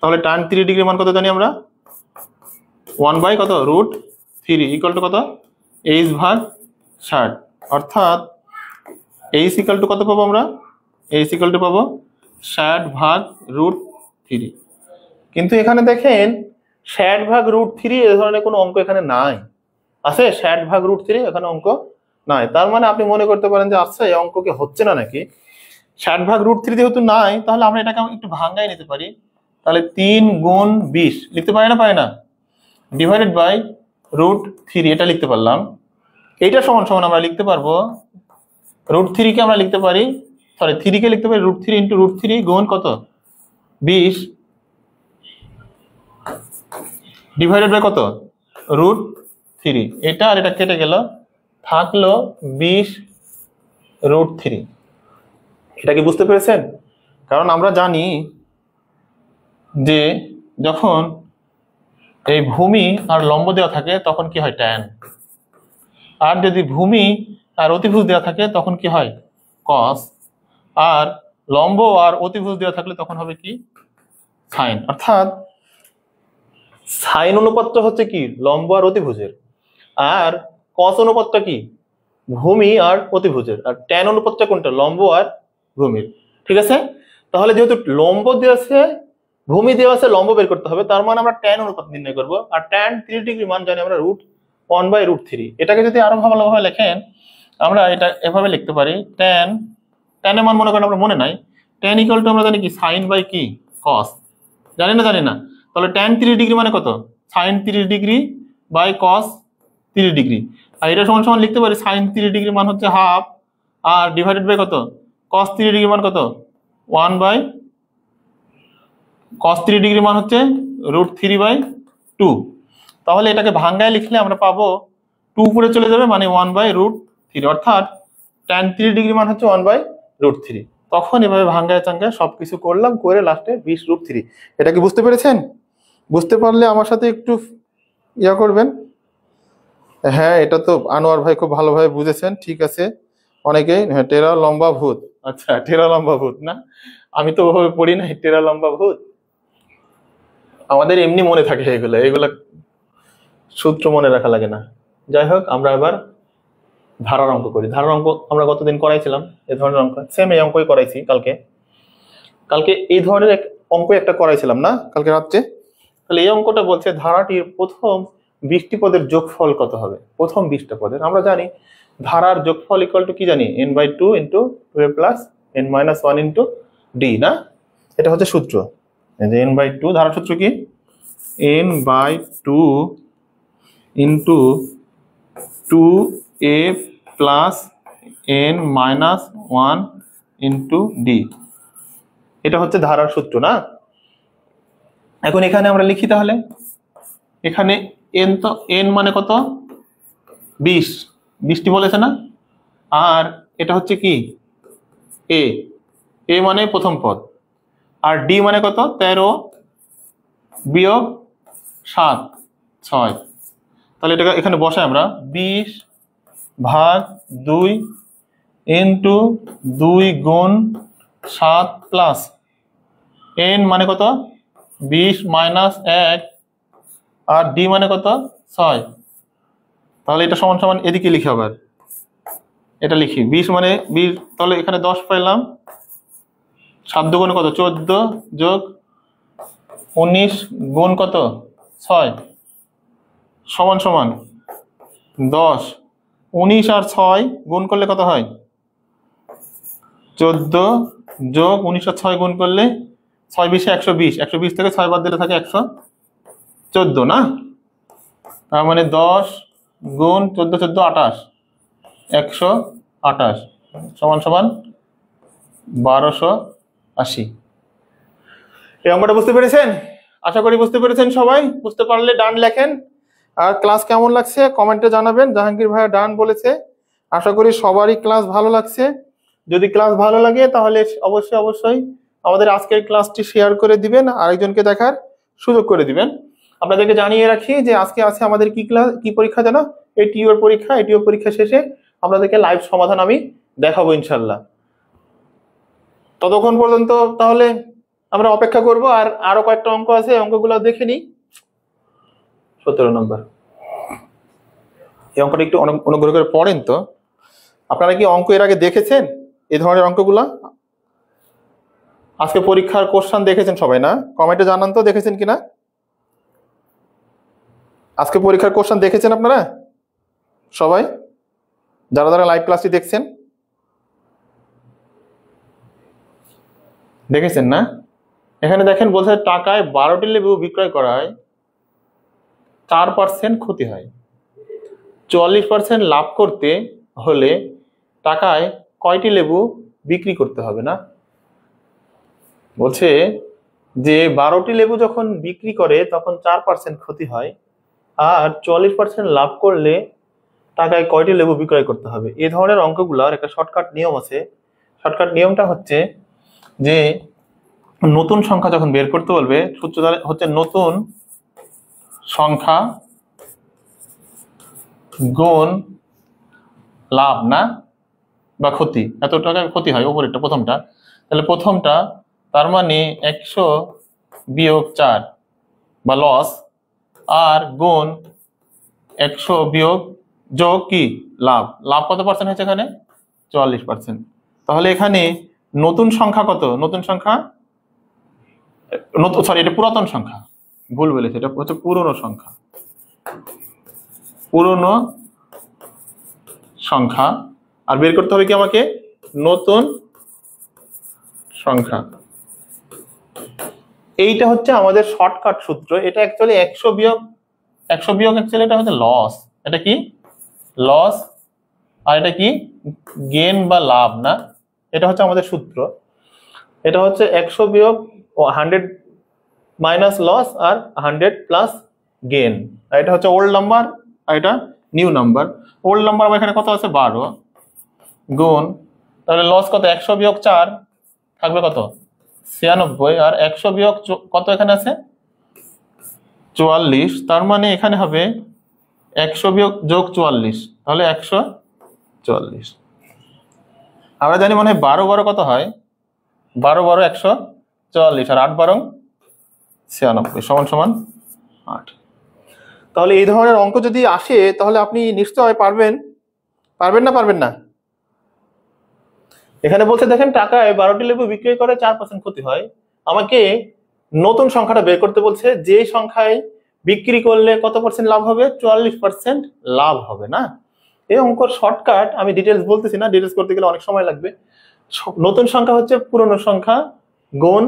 তাহলে tan 30 ডিগ্রি মান কত জানি আমরা 1 বাই কত √3 ইকুয়াল টু কত h ভাগ 60, অর্থাৎ h ইকুয়াল টু কত পাবো আমরা, h ইকুয়াল টু পাবো 60 ভাগ √3। কিন্তু এখানে দেখেন 60 ভাগ √3 এই ধরনের কোনো অঙ্ক এখানে নাই, আছে 60 ভাগ √3 এখানে অঙ্ক নাই। তার মানে আপনি মনে করতে পারেন যে আচ্ছা এই অঙ্ক কি হচ্ছে না নাকি, 60 ভাগ √3 যেহেতু নাই তাহলে আমরা এটাকে একটু ভাঙাই নিতে পারি, তাহলে 3 গুণ 20 লিখতে পারি না, পারি না, ডিভাইডেড বাই √3 এটা লিখতে পারলাম। এইটা সমান সমান আমরা লিখতে পারবো √3 কে আমরা লিখতে পারি, সরি 3 কে লিখতে পারি √3 ইন্টু √3 গুণ কত 20 ডিভাইডেড বাই কত √3, এটা আর এটা কেটে গেল, থাকলো 20 √3। এটা কি বুঝতে পেরেছেন? কারণ আমরা জানি যে যখন এই ভূমি আর লম্ব দেওয়া থাকে তখন কি হয় tan, আর যদি ভূমি আর অতিভুজ দেওয়া থাকে তখন কি হয় cos, আর লম্ব আর অতিভুজ দেওয়া থাকলে তখন হবে কি sin। অর্থাৎ সাইন অনুপাতটা হচ্ছে কি লম্ব আর অতিভুজের, আর cos অনুপাতটা কি ভূমি আর অতিভুজের, আর tan অনুপাতটা কোনটা লম্ব আর ভূমির, ঠিক আছে? তাহলে যেহেতু লম্ব দেওয়া আছে ভূমি দেওয়া আছে, লম্ব বের করতে হবে, তার মানে আমরা tan অনুপাত নির্ণয় করব, আর tan 30 ডিগ্রি মান জানি আমরা √1 বাই √3। এটাকে যদি আরো ভালোভাবে লেখেন আমরা এটা এভাবে লিখতে পারি, tan এর মান মনে করেন আমরা মনে নাই, tan ইকুয়াল টু আমরা জানি কি sin বাই কি cos, জানি না, তাহলে tan 30 ডিগ্রি মানে কত sin 30 degree by cos 30 degree, আর এটা সমান সমান লিখতে পারি sin 30 ডিগ্রি মান হচ্ছে হাফ আর ডিভাইডেড বাই কত cos 30 ডিগ্রি মান কত 1 বাই cos 30 ডিগ্রি মান হচ্ছে √3 বাই 2। তাহলে এটাকে ভাঙায় লিখলে আমরা পাবো 2 উপরে চলে যাবে মানে 1 বাই √3, অর্থাৎ tan 30 ডিগ্রি মান হচ্ছে 1 বাই √3। তখন এভাবে ভাঙায় চাঙ্গায় সবকিছু করলাম, করে লাস্টে 20 √3। এটা কি বুঝতে পেরেছেন? বুঝতে পারলে আমার সাথে একটু ইয়া করবেন। হ্যাঁ, এটা তো আনোয়ার ভাই খুব ভালোভাবে বুঝেছেন, ঠিক আছে। অনেকেই হ্যাঁ টেরা লম্বা ভূত, আচ্ছা টেরা লম্বা ভূত না, আমি তো ওভাবে পড়ি না টেরা লম্বা ভূত, আমাদের এমনি মনে থাকে এগুলা সূত্র মনে রাখা লাগে না। যাই হোক, আমরা এবার ধারার অঙ্ক করি। ধারার অঙ্ক আমরা গতদিন করাইছিলাম, এই ধরনের অঙ্ক সেম এই অঙ্কই করাইছি কালকে এই ধরনের অঙ্ক একটা করাইছিলাম না কালকে রাত্রে। তাহলে এই অঙ্কটা বলছে ধারাটির প্রথম 20টি পদের যোগফল কত হবে। প্রথম 20টা পদের আমরা জানি ধারার যোগফল ইকুয়াল টু কি জানি n/2 into 2a plus n-1 into d না, এটা হচ্ছে সূত্র। এই যে n/2 ধারার সূত্র কি n/2 into 2a plus n-1 into d, এটা হচ্ছে ধারার সূত্র না। এখন এখানে আমরা লিখি, তাহলে এখানে n তো n মানে কত 20টি বলেছে না, আর এটা হচ্ছে কি a মানে প্রথম পদ, আর d মানে কত 13 বিয়োগ 7 6, তাহলে এটা এখানে বসাই আমরা 20 ভাগ 2 ইন্টু 2 গুণ 7 প্লাস n মানে কত 20 মাইনাস 1 আর d মানে কত 6, তাহলে এটা সমান সমান এদিকে লিখি, আবার এটা লিখি 20 মানে 20, তাহলে এখানে 10 পাইলাম, 7 দুগুণে কত 14 যোগ 19 গুণ কত 6 সমান সমান 10, 19 আর 6 গুণ করলে কত হয় 14 যোগ 19 আর 6 গুণ করলে 6 20 120, 120 থেকে 6 বাদ দিলে থাকে 114 না, তার মানে 10 গুণ 14 14 28, 128 সমান সমান 1280। এই অঙ্কটা বুঝতে পেরেছেন? আশা করি বুঝতে পেরেছেন সবাই। বুঝতে পারলে ডান লেখেন। আর ক্লাস কেমন লাগছে কমেন্টে জানাবেন। জাহাঙ্গীর ভাইয়া ডান বলেছে। আশা করি সবারই ক্লাস ভালো লাগছে। যদি ক্লাস ভালো লাগে তাহলে অবশ্যই অবশ্যই আমাদের আজকের ক্লাসটি শেয়ার করে দিবেন, আরেকজনকে দেখার সুযোগ করে দিবেন। আপনাদেরকে জানিয়ে রাখি যে আজকে আছে আমাদের কি ক্লাস, কি পরীক্ষা যেন, এটিওর পরীক্ষা। এটিও পরীক্ষা শেষে আপনাদেরকে লাইভ সমাধান আমি দেখাবো ইনশাল্লাহ। ততক্ষণ পর্যন্ত তাহলে আমরা অপেক্ষা করব। আর আরো কয়েকটা অঙ্ক আছে, অঙ্কগুলো দেখে নিই। 17 নম্বর এই অঙ্কটা একটু অনুগ্রহ করে পড়েন তো। আপনারা কি অঙ্ক এর আগে দেখেছেন এই ধরনের অঙ্কগুলা? আজকে পরীক্ষার কোশ্চেন দেখেছেন সবাই না? কমেন্টে জানান তো দেখেছেন কিনা। আজকে পরীক্ষার কোশ্চেন দেখেছেন আপনারা সবাই, যারা যারা লাইভ ক্লাসটি দেখছেন? দেখেছেন না? এখানে দেখেন বলছে টাকায় 12টি লেবু বিক্রয় করায় 4% ক্ষতি হয়। 44% লাভ করতে হলে টাকায় কয়টি লেবু বিক্রি করতে হবে? না বলছে যে 12টি লেবু যখন বিক্রি করে তখন 4% ক্ষতি হয়, আর 44% লাভ করলে টাকায় কয়টি লেবু বিক্রয় করতে হবে। এই ধরনের অঙ্কগুলোর একটা শর্টকাট নিয়ম আছে। শর্টকাট নিয়মটা হচ্ছে যে নতুন সংখ্যা যখন বের করতে বলবে, সূত্র হচ্ছে নতুন সংখ্যা গুণ লাভ না বা ক্ষতি। এত টাকা ক্ষতি হয় উপরেরটা প্রথমটা, তাহলে প্রথমটা তার মানে 100 বিয়োগ 4 বা লস, আর গুণ 100 বিয়োগ যোগ কি লাভ। লাভ কত পার্সেন্ট হয়েছে এখানে? 44%। তাহলে এখানে নতুন সংখ্যা কত? নতুন সংখ্যা সরি, এটা পুরাতন সংখ্যা, ভুল বলেছে, এটা হচ্ছে পুরনো সংখ্যা। পুরনো সংখ্যা আর বের করতে হবে কি আমাকে? নতুন সংখ্যা। এইটা হচ্ছে আমাদের শর্টকাট সূত্র। এটা অ্যাকচুয়ালি 100 বিয়োগ অ্যাকচুয়ালি এটা হচ্ছে লস। এটা কি লস, আর এটা কি গেন বা লাভ না। এটা হচ্ছে আমাদের সূত্র। এটা হচ্ছে 100 বিয়োগ 100 মাইনাস লস আর 100 প্লাস গেন। আর এটা হচ্ছে ওল্ড নাম্বার আর এটা নিউ নাম্বার। ওল্ড নাম্বার আমার এখানে কত আছে? 12 গুণ, তাহলে লস কত? 100 বিয়োগ 4 থাকবে কত? 96। আর 100 বিয়োগ কত এখানে আছে? 44। তার মানে এখানে হবে 100 বিয়োগ যোগ 44, তাহলে 144। আমরা জানি মনে হয় 12 কত হয়? 12 144, আর 8 96 সমান সমান 8। তাহলে এই ধরনের অঙ্ক যদি আসে তাহলে আপনি নিশ্চয় পারবেন। পারবেন না? পারবেন না? এখানে বলছে দেখেন টাকায় 12টি লেবু বিক্রি করে 4% ক্ষতি হয়। আমাকে নতুন সংখ্যাটা বের করতে বলছে, যে সংখ্যায় বিক্রি করলে কত পার্সেন্ট লাভ হবে? 44% লাভ হবে। না এই অঙ্কর শর্টকাট আমি ডিটেলস বলতেছি না, ডিটেলস করতে গেলে অনেক সময় লাগবে। নতুন সংখ্যা হচ্ছে পুরনো সংখ্যা গুণ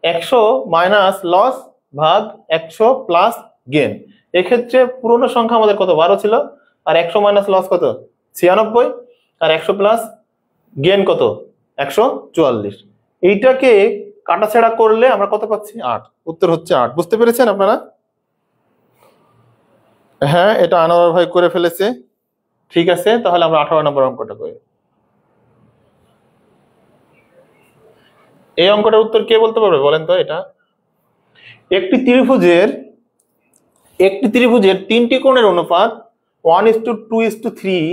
100 মাইনাস লস ভাগ 100 প্লাস গেন। এক্ষেত্রে পুরনো সংখ্যা আমাদের কত? 12 ছিল, আর 100 মাইনাস লস কত? 96, আর 100 প্লাস গেন কত? 144। এইটাকে কাটাছেড়া করলে আমরা কত পাচ্ছি? 8। উত্তর হচ্ছে 8। বুঝতে পেরেছেন আপনারা? হ্যাঁ, এটা আনোয়ার ভাই করে ফেলেছে। ঠিক আছে, তাহলে আমরা 18 নম্বর অঙ্কটা করি। এই অঙ্কটার উত্তর কে বলতে পারবে বলেন তো? এটা একটি ত্রিভুজের 3টি কোণের অনুপাত 1:2:3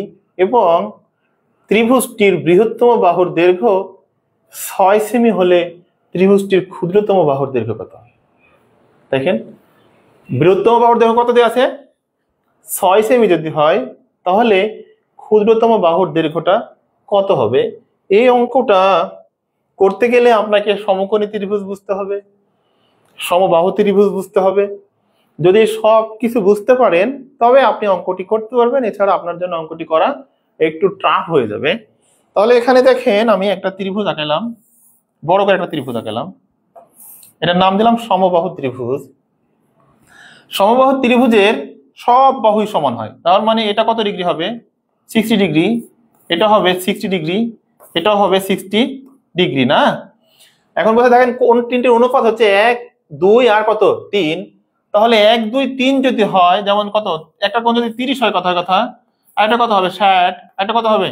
এবং ত্রিভুজটির বৃহত্তম বাহুর দৈর্ঘ্য 6 সেমি হলে ত্রিভুজটির ক্ষুদ্রতম বাহুর দৈর্ঘ্য কত? দেখেন বৃহত্তম বাহুর দৈর্ঘ্য কত দেওয়া আছে? 6 সেমি যদি হয় তাহলে ক্ষুদ্রতম বাহুর দৈর্ঘ্যটা কত হবে? এই অঙ্কটা করতে গেলে আপনাকে সমকোণী ত্রিভুজ বুঝতে হবে, সমবাহু ত্রিভুজ বুঝতে হবে। যদি সব কিছু বুঝতে পারেন তবে আপনি অঙ্কটি করতে পারবেন, এছাড়া আপনার জন্য অঙ্কটি করা একটু টাফ হয়ে যাবে। তাহলে এখানে দেখেন আমি একটা ত্রিভুজ আঁকালাম, বড় করে একটা ত্রিভুজ আঁকালাম, এটার নাম দিলাম সমবাহু ত্রিভুজ। সমবাহু ত্রিভুজের সব বাহুই সমান হয়। তার মানে এটা কত ডিগ্রি হবে? 60 ডিগ্রি, এটা হবে 60 ডিগ্রি, এটাও হবে 60 ডিগ্রি না? এখন বলতে দেখেন কোন তিনটের অনুপাত হচ্ছে 1 2 আর কত 3। তাহলে 1 2 3 যদি হয়, যেমন কত, একটা কোণ যদি 30 হয় কথার কথা, আর একটা কত হবে 60, একটা কত হবে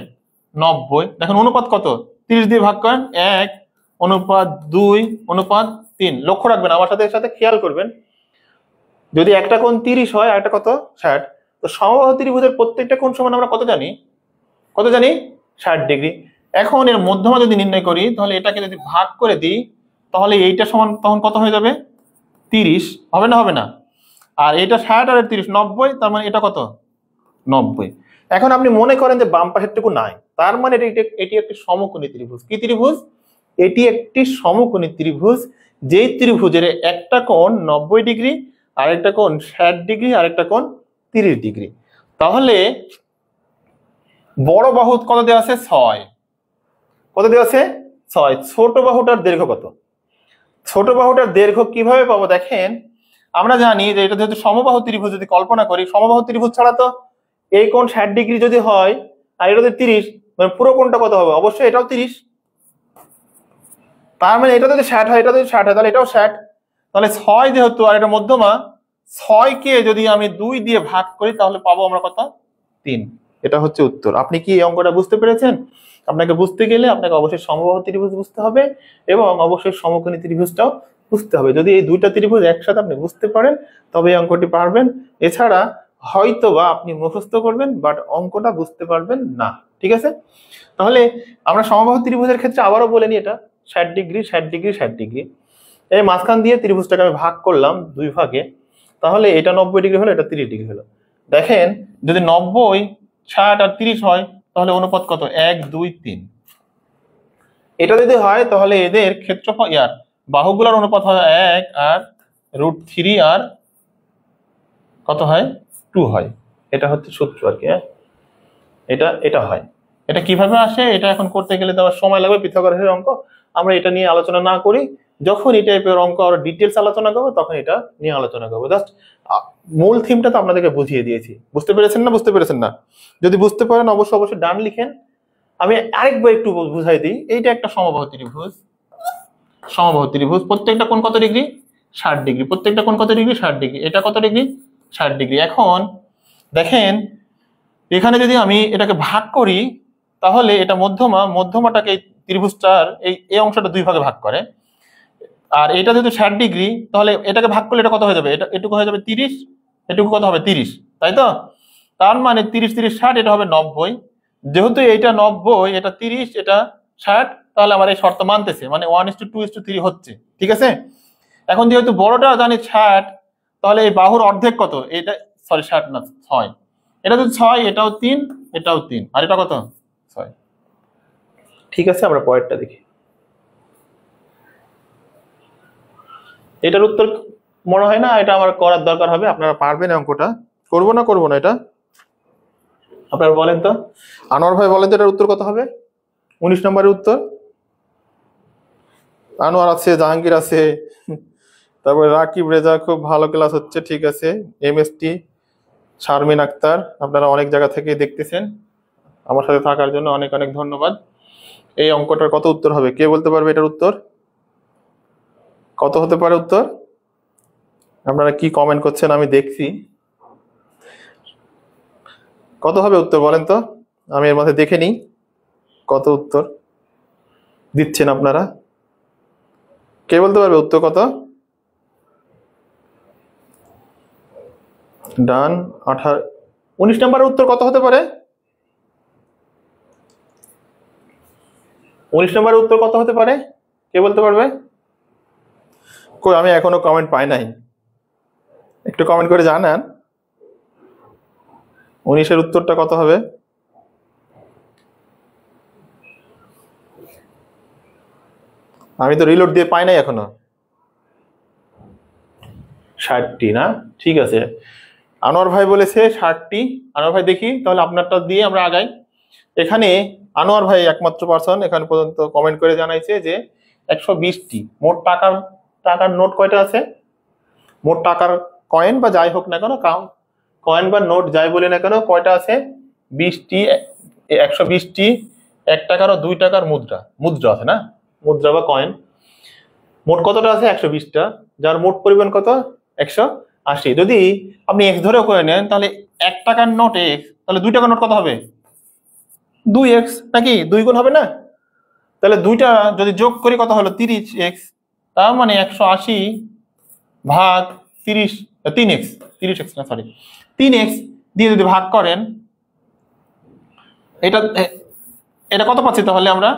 90। দেখেন অনুপাত কত, 30 দিয়ে ভাগ করেন, 1 অনুপাত 2 অনুপাত 3। লক্ষ্য রাখবেন, আমার সাথে সাথে খেয়াল করবেন, যদি একটা কোণ 30 হয় আর একটা কত 60, তো সমবাহু ত্রিভুজের প্রত্যেকটা কোণ সমান আমরা কত জানি? কত জানি? 60 ডিগ্রি। এখন এর মধ্যমা যদি নির্ণয় করি, তাহলে এটাকে যদি ভাগ করে দিই, তাহলে এইটা সমান তখন কত হয়ে যাবে? 30 হবে না? হবে না? আর এটা 60 আর 30 90, তার মানে এটা কত? 90। এখন আপনি মনে করেন যে বাম পাশেরটুকু নাই, তার মানে এটি একটি সমকোণী ত্রিভুজ। কি ত্রিভুজ? এটি একটি সমকোণী ত্রিভুজ, যেই ত্রিভুজের একটা কোণ 90 ডিগ্রি, আরেকটা কোণ 60 ডিগ্রি, আরেকটা কোণ 30 ডিগ্রি। তাহলে বড় বাহু কত দেওয়া আছে? 6। কত দেওয়া আছে? 6। ছোট বাহুটার দৈর্ঘ্য কত? ছোট বাহুটার দৈর্ঘ্য কিভাবে পাবো? দেখেন, আমরা জানি যে এটা যেহেতু সমবাহু ত্রিভুজ, যদি কল্পনা করি সমবাহু ত্রিভুজ ছাড়া তো এই কোণ 60 ডিগ্রি যদি হয় আর এটা যদি 30, মানে পুরো কোণটা কত হবে? অবশ্যই এটাও 30। তার মানে এটা যদি 60 হয়, এটা যদি 60 হয়, তাহলে এটাও 60। তাহলে 6 যেহেতু আর এটা মধ্যমা, 6 কে যদি আমি 2 দিয়ে ভাগ করি, তাহলে পাবো আমরা কত? 3। এটা হচ্ছে উত্তর। আপনি কি এই অঙ্কটা বুঝতে পেরেছেন? আপনাকে বুঝতে গেলে আপনাকে অবশ্যই সমবাহু ত্রিভুজ বুঝতে হবে এবং অবশ্যই সমকোণী ত্রিভুজটাও বুঝতে হবে। যদি এই দুইটা ত্রিভুজ একসাথে আপনি বুঝতে পারেন, তবে এই অঙ্কটি পারবেন। এছাড়া হয়তোবা আপনি মুখস্থ করবেন, বাট অঙ্কটা বুঝতে পারবেন না। ঠিক আছে? তাহলে আমরা সমবাহু ত্রিভুজের ক্ষেত্রে আবারও বলে নিই, এটা 60 ডিগ্রি 60 ডিগ্রি 60 ডিগ্রি। এই মাঝখান দিয়ে ত্রিভুজটাকে আমি ভাগ করলাম দুই ভাগে, তাহলে এটা 90 ডিগ্রি হলো, এটা 30 ডিগ্রি হলো। দেখেন, যদি 90 60 আর 30 হয়, তাহলে অনুপাত কত? 1 2 3। এটা যদি হয়, তাহলে এদের ক্ষেত্রফল বাহুগুলোর অনুপাত হয় 1 আর √3 আর কত হয়? 2 হয়। এটা হচ্ছে সূত্র আর কি। এটা এটা হয়। এটা কিভাবে আসে, এটা এখন করতে গেলে তো আবার সময় লাগবে, পিথাগোরাসের অঙ্ক। আমরা এটা নিয়ে আলোচনা না করি, যখন এই টাইপের অঙ্ক আরো ডিটেলস আলোচনা করবো, তখন এটা নিয়ে আলোচনা করবো। জাস্ট মূল থিমটা তো আপনাদেরকে বুঝিয়ে দিয়েছি। বুঝতে পেরেছেন না? বুঝতে পেরেছেন না? যদি বুঝতে পারেন অবশ্যই অবশ্যই ডান লিখেন। আমি আরেকবার একটু বুঝাই দিই। এইটা একটা সমবাহু ত্রিভুজ। সমবাহু ত্রিভুজ, প্রত্যেকটা কোণ কত ডিগ্রি? 60 ডিগ্রি। প্রত্যেকটা কোণ কত ডিগ্রি? 60 ডিগ্রি। এটা কত ডিগ্রি? 60 ডিগ্রি। এখন দেখেন, এখানে যদি আমি এটাকে ভাগ করি, তাহলে এটা মধ্যমাটাকে ত্রিভুজটার এই অংশটা দুই ভাগে ভাগ করে। আর এটা যেহেতু 60 ডিগ্রি, তাহলে এটাকে ভাগ করলে এটা কত হয়ে যাবে? এটুকু হয়ে যাবে 30, এটুকু কত হবে? 30, তাই তো? তার মানে 30 30 60, এটা হবে 90। যেহেতু এটা 90, এটা 30, এটা 60, তাহলে আমার এই শর্ত মানতেছে, মানে 1:2:3 হচ্ছে। ঠিক আছে? এখন যেহেতু বড়টা জানি 60, তাহলে এই বাহুর অর্ধেক কত? এটা সরি 60 না 6। এটা তো 6, এটাও 3, এটাও 3, আর এটা কত? 6। ঠিক আছে, আমরা পরেরটা দেখি। এটার উত্তর মনে হয় না এটা আমার করার দরকার হবে, আপনারা পারবেন অঙ্কটা। করবো না এটা? আপনারা বলেন তো, আনোয়ার ভাই বলেন তো, এটার উত্তর কত হবে? 19 নম্বরের উত্তর। আনোয়ার আছে, জাহাঙ্গীর আছে, তারপরে রাকিব রেজা, খুব ভালো ক্লাস হচ্ছে। ঠিক আছে, MST, শারমিন আক্তার, আপনারা অনেক জায়গা থেকে দেখতেছেন। আমার সাথে থাকার জন্য অনেক অনেক ধন্যবাদ। এই অঙ্কটার কত উত্তর হবে? কে বলতে পারবে এটার উত্তর? কত হতে পারে উত্তর? আপনারা কি কমেন্ট করছেন আমি দেখছি। কত হবে উত্তর বলেন তো, আমি এর মধ্যে দেখে নিই কত উত্তর দিচ্ছেন আপনারা। কে বলতে পারবে উত্তর কত? ডান 18। 19 নম্বরের উত্তর কত হতে পারে? 19 নম্বরের উত্তর কত হতে পারে? কে বলতে পারবে? কই, আমি এখনো কমেন্ট পাই নাই, একটু কমেন্ট করে জানান 19-এর উত্তরটা কত হবে? আমি তো রিলোড দিয়ে পাই নাই এখনো। 60টি না? ঠিক আছে, আনোয়ার ভাই বলেছে 60টি। আনোয়ার ভাই দেখি তাহলে আপনারটা দিয়ে আমরা আগাই। এখানে আনোয়ার ভাই একমাত্র পার্সন এখানে পর্যন্ত কমেন্ট করে জানাইছে যে 120টি। মোট টাকার নোট কয়টা আছে? মোট টাকার কয়েন বা যাই হোক না কেন, কয়েন বা নোট যাই বলি না কেন কয়টা আছে? 20টি, 120টি 1 টাকার ও 2 টাকার মুদ্রা আছে না, মুদ্রা বা কয়েন। মোট কতটা আছে? 120টা, যার মোট পরিমাণ কত? 180। যদি আপনি এক্স ধরেও করে নেন তাহলে 1 টাকার নোট এক্স, তাহলে 2 টাকার নোট কত হবে? 2x, নাকি 2 গুণ হবে না? তাহলে দুইটা যদি যোগ করি কত হলো? 30x। তার মানে 180 ভাগ 30, 3x, 30x না সরি 3x দিয়ে যদি ভাগ করেন, এটা এটা কত পাচ্ছি তাহলে আমরা?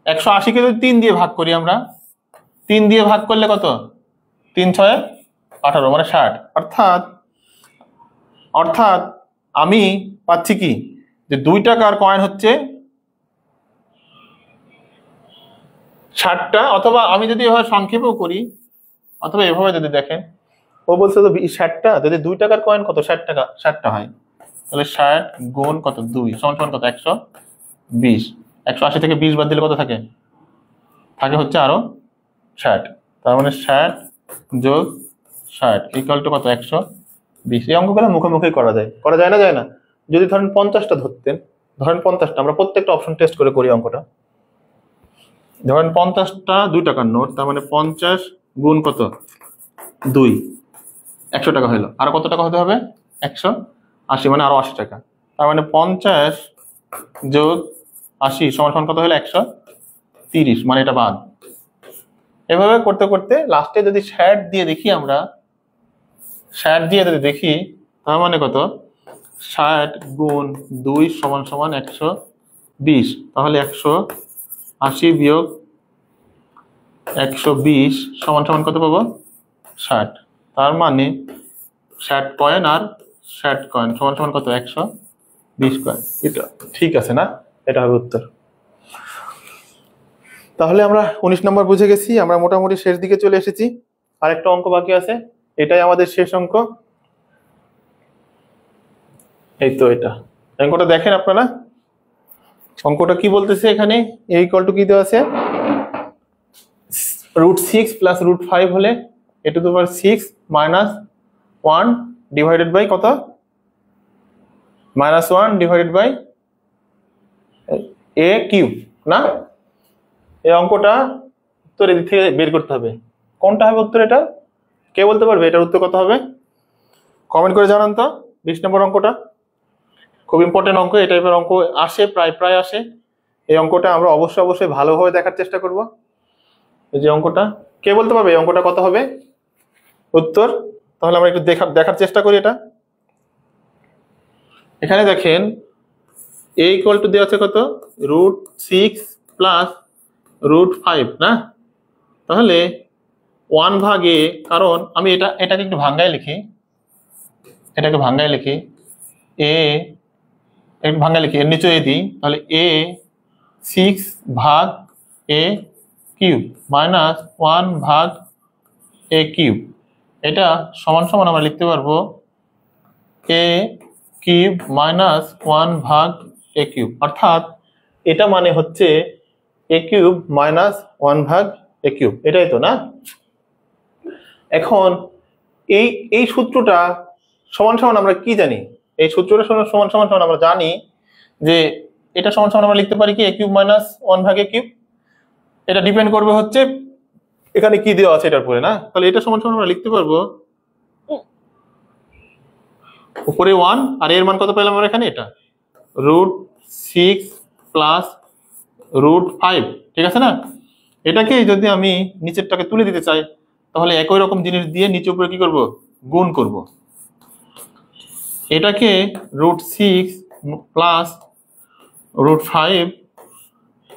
180 কে যদি 3 দিয়ে ভাগ করি আমরা, 3 দিয়ে ভাগ করলে কত? 3 6 18, মানে 60। অর্থাৎ আমি পাচ্ছি কি, যে 2 টাকার কয়েন হচ্ছে 60টা। অথবা আমি যদি এভাবে সংক্ষেপেও করি, অথবা এভাবে যদি দেখেন, ও বলছে তো 60টা, যদি 2 টাকার কয়েন কত? 60 টাকা, 60টা হয়, তাহলে 60 গুণ কত? 2 সমান সমান কত? 120। 180 থেকে 20 বাদ দিলে কত থাকে? থাকে হচ্ছে আরো 60। তার মানে 60 যোগ 60 ইকুয়াল টু কত? 120। এই অঙ্কগুলো মুখোমুখি করা যায়, না যায় না? যদি ধরেন 50টা ধরতেন, ধরেন 50টা, আমরা প্রত্যেকটা অপশন টেস্ট করে করি অঙ্কটা। ধরেন 50টা 2 টাকার নোট, তার মানে 50 গুণ কত? 2, 100 টাকা হলো। আর কত টাকা হতে হবে? 180, মানে আরো 80 টাকা। তার মানে 50 যোগ 80 সমান সমান কত হলো? 130, মানে এটা বাদ। এভাবে করতে করতে লাস্টে যদি 60 দিয়ে দেখি আমরা, 60 দিয়ে যদি দেখি, তার মানে কত? 60 গুণ 2 সমান সমান 120। তাহলে 180 বিয়োগ 120 সমান সমান কত পাবো? 60। তার মানে 60 কয়েন আর 60 কয়েন সমান সমান কত? 120 কয়েন। এটা ঠিক আছে না? এটা হবে উত্তর। তাহলে আমরা 19 নম্বর বুঝে গেছি, আমরা মোটামুটি শেষ দিকে চলে এসেছি। আর একটা অঙ্ক বাকি আছে, এটাই আমাদের শেষ অঙ্ক। এই তো এটা অঙ্কটা দেখেন আপনারা। অঙ্কটা কি বলতেছে এখানে? a ইকুয়াল টু কি দেওয়া আছে? √6 প্লাস √5 হলে a to the power 6 minus 1 divided by কত? -1 ডিভাইডেড বাই a কিউব না? এই অঙ্কটা উত্তর এদিক থেকে বের করতে হবে। কোনটা হবে উত্তর? এটা কে বলতে পারবে এটার উত্তর কত হবে? কমেন্ট করে জানান তো। 20 নম্বর অঙ্কটা খুব ইম্পর্টেন্ট অঙ্ক, এই টাইপের অঙ্ক আসে, প্রায় আসে। এই অঙ্কটা আমরা অবশ্যই ভালোভাবে দেখার চেষ্টা করব। এই যে অঙ্কটা, কে বলতে পারবে এই অঙ্কটা কত হবে উত্তর? তাহলে আমরা একটু দেখার চেষ্টা করি এটা। এখানে দেখেন a ইকুয়াল টু দেওয়া আছে কত? √6 প্লাস √5 না? তাহলে 1 ভাগ a, কারণ আমি এটাকে একটু ভাঙ্গায় লিখি, a একটু ভাঙ্গায় লিখি, এর নিচে a দিই, তাহলে a 6 ভাগ a কিউব মাইনাস 1 ভাগ a কিউব, এটা সমান সমান আমরা লিখতে পারবো a কিউব মাইনাস 1 ভাগ a কিউব। অর্থাৎ এটা মানে হচ্ছে a কিউব মাইনাস 1 ভাগ a কিউব, এটাই তো না? এখন এই সূত্রটা সমান সমান আমরা কি জানি? এই সূত্রটা সমান সমান আমরা জানি যে এটা সমান সমান আমরা লিখতে পারি কি? a কিউব মাইনাস 1 ভাগ a কিউব। এটা ডিপেন্ড করবে হচ্ছে এখানে কি দেওয়া আছে এটার উপরে না? তাহলে এটা সমান সমান আমরা লিখতে পারবো উপরে 1 আর এর মান কত পেলাম আমরা এখানে? এটা √6 প্লাস √5, ঠিক আছে না? এটাকে যদি আমি নিচেরটাকে তুলে দিতে চাই, তাহলে একই রকম জিনিস দিয়ে নিচে উপরে কি করব? গুণ করব। এটাকে √6 প্লাস √5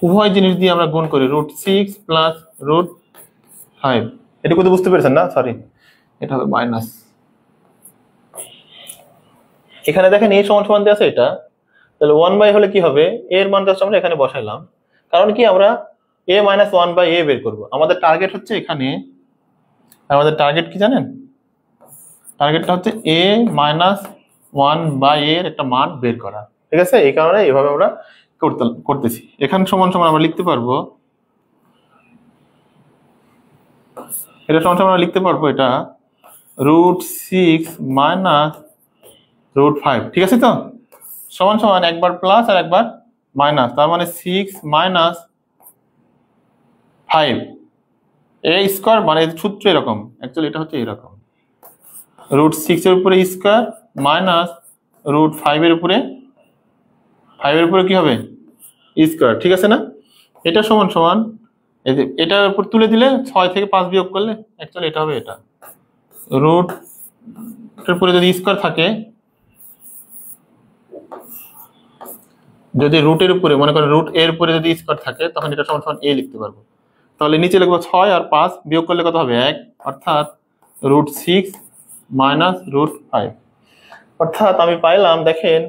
উভয় জিনিস দিয়ে আমরা গুণ করি, √6 প্লাস √5। এটা কত বুঝতে পেরেছেন না? সরি, এটা হবে মাইনাস। এখানে দেখেন a সমান সমান দিয়ে আছে এটা, তাহলে 1/, হলে কি হবে? a এর মান জাস্ট আমরা এখানে বসাইলাম, কারণ কি আমরা a মাইনাস 1/a বের করব। আমাদের টার্গেট হচ্ছে এখানে, আমাদের টার্গেট কি জানেন? টার্গেটটা হচ্ছে a মাইনাস 1/a এর একটা মান বের করা, ঠিক আছে? এই কারণে এভাবে আমরা করতেছি। এখানে সমান সমান আমরা লিখতে পারবো, এটা সমান সমান আমরা লিখতে পারবো এটা √6 মাইনাস √5, ঠিক আছে তো? সমান সমান একবার প্লাস আর একবার মাইনাস, তার মানে 6 মাইনাস 5 এ স্কোয়ার, মানে সূত্র এরকম, অ্যাকচুয়ালি এটা হচ্ছে এরকম, √6 এর উপরে স্কোয়ার মাইনাস √5 এর উপরে, 5 এর উপরে কি হবে স্কোয়ার, ঠিক আছে না? এটা সমান সমান এই যে এটার উপর তুলে দিলে 6 থেকে 5 বিয়োগ করলে অ্যাকচুয়ালি এটা হবে, এটা রুট এর উপরে যদি স্কোয়ার থাকে, যদি রুটের উপরে মনে করেন √ এর উপরে যদি স্কোয়ার থাকে তখন এটা সমান সমান a লিখতে পারবো। তাহলে নিচে লিখবো 6 আর 5 বিয়োগ করলে কত হবে 1, অর্থাৎ √6 মাইনাস √5, অর্থাৎ আমি পাইলাম, দেখেন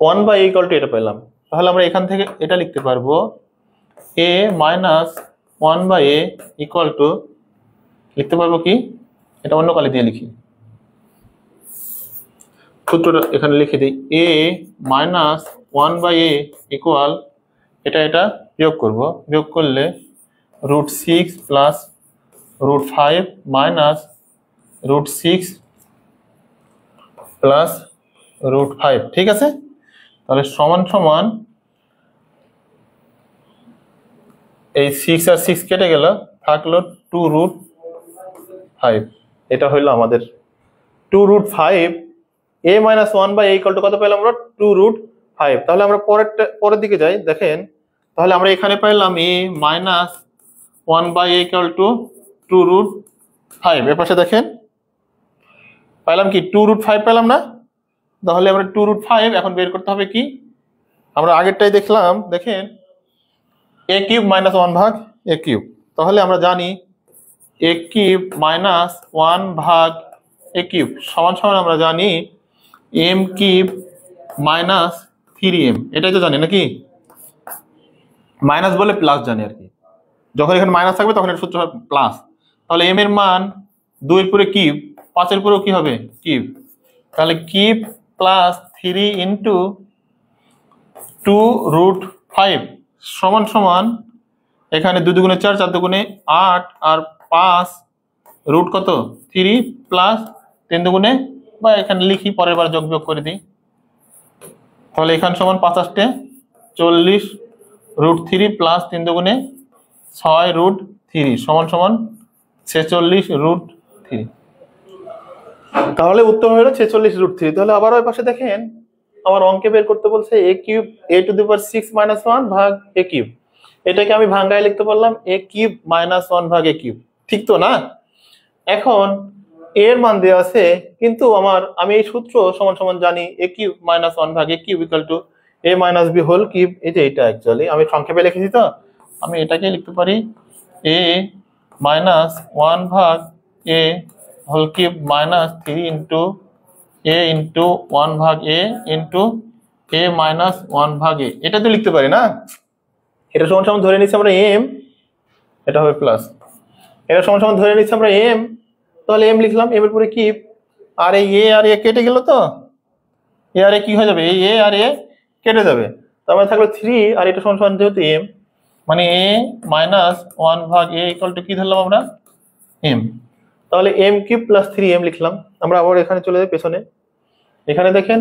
1/a ইকুয়াল টু এটা পেলাম। তাহলে আমরা এখান থেকে এটা লিখতে পারবো a minus 1/a equal to, লিখতে পারবো কি, এটা অন্য কালি দিয়ে লিখি, সূত্রটা এখানে লিখে দিই, a মাইনাস 1/a ইকুয়াল, এটা বিয়োগ করব, বিয়োগ করলে √6 প্লাস √5 মাইনাস √6 প্লাস √5, ঠিক আছে? তাহলে সমান সমান এই 6 আর 6 কেটে গেল, থাকলো 2√5, এটা হইলো আমাদের 2√5, a minus 1/a equal to কত পেলাম আমরা 2√5। তাহলে আমরা পরের দিকে যাই, দেখেন তাহলে আমরা এখানে পেলাম a minus 1/a equal to 2√5, এর পাশে দেখেন পেলাম কি 2√5 পেলাম না? তাহলে আমরা 2√5 এখন বের করতে হবে কি, আমরা আগেরটাই দেখলাম, দেখেন a কিউব মাইনাস 1 ভাগ a কিউব, তাহলে আমরা জানি a কিউব মাইনাস 1 ভাগ a কিউব সমান সমান আমরা জানি m কিউব মাইনাস 3m, এটাই তো জানি নাকি? মাইনাস বলে প্লাস জানি আর কি, যখন এখানে মাইনাস থাকবে তখন এর সূত্র হবে প্লাস। তাহলে m এর মান 2 এর পুরো কিউব, 5 এর পুরো কি হবে কিউব, তাহলে কিউব প্লাস 3 ইন্টু 2√5 সমান সমান এখানে 2 দুগুণে 4, 4 দুগুণে 8 আর 5 রুট কত 3 প্লাস 3 দুগুণে, বা এখানে লিখি পরের বার যোগ বিয়োগ করে দিই, তাহলে এখানে সমান 5 40 √3 প্লাস 3 দুগুণে 6√3 সমান সমান 46√3। তাহলে উত্তর হলো 46√3। তাহলে আবার ওই পাশে দেখেন আমার অঙ্কে বের করতে বলছে a কিউব a⁻6 - 1 ভাগ a কিউব, এটাকে আমি ভাঙ্গায় লিখতে পারলাম a কিউব মাইনাস 1 ভাগ a কিউব, ঠিক তো না? এখন এর মান দেওয়া আছে, কিন্তু আমি এই সূত্র সমান সমান জানি a কিউব মাইনাস 1 ভাগ a cube equal to a minus b whole cube, এই যে এটা অ্যাকচুয়ালি আমি সংক্ষেপে লিখেছি, তো আমি এটাকে লিখতে পারি a মাইনাস 1 ভাগ a whole cube minus 3 into a into 1 ভাগ a ইন্টু a মাইনাস 1 ভাগ a, এটা তো লিখতে পারি না? এটা সমান সমান ধরে নিচ্ছি আমরা m, এটা হবে প্লাস, এটা সমান সমান ধরে নিচ্ছি আমরা m, তাহলে m লিখলাম, m এর পরে কি, আর এই a আর a কেটে গেল, তো a আর a কি হয়ে যাবে, এই a আর a কেটে যাবে, তারপরে থাকলো 3, আর এটা সমান সমান যেহেতু m, মানে a মাইনাস 1 ভাগ a ইকুয়াল টু কি ধরলাম আমরা m, তাহলে m কিউব প্লাস 3m লিখলাম। আমরা আবার এখানে চলে যাই পেছনে, এখানে দেখেন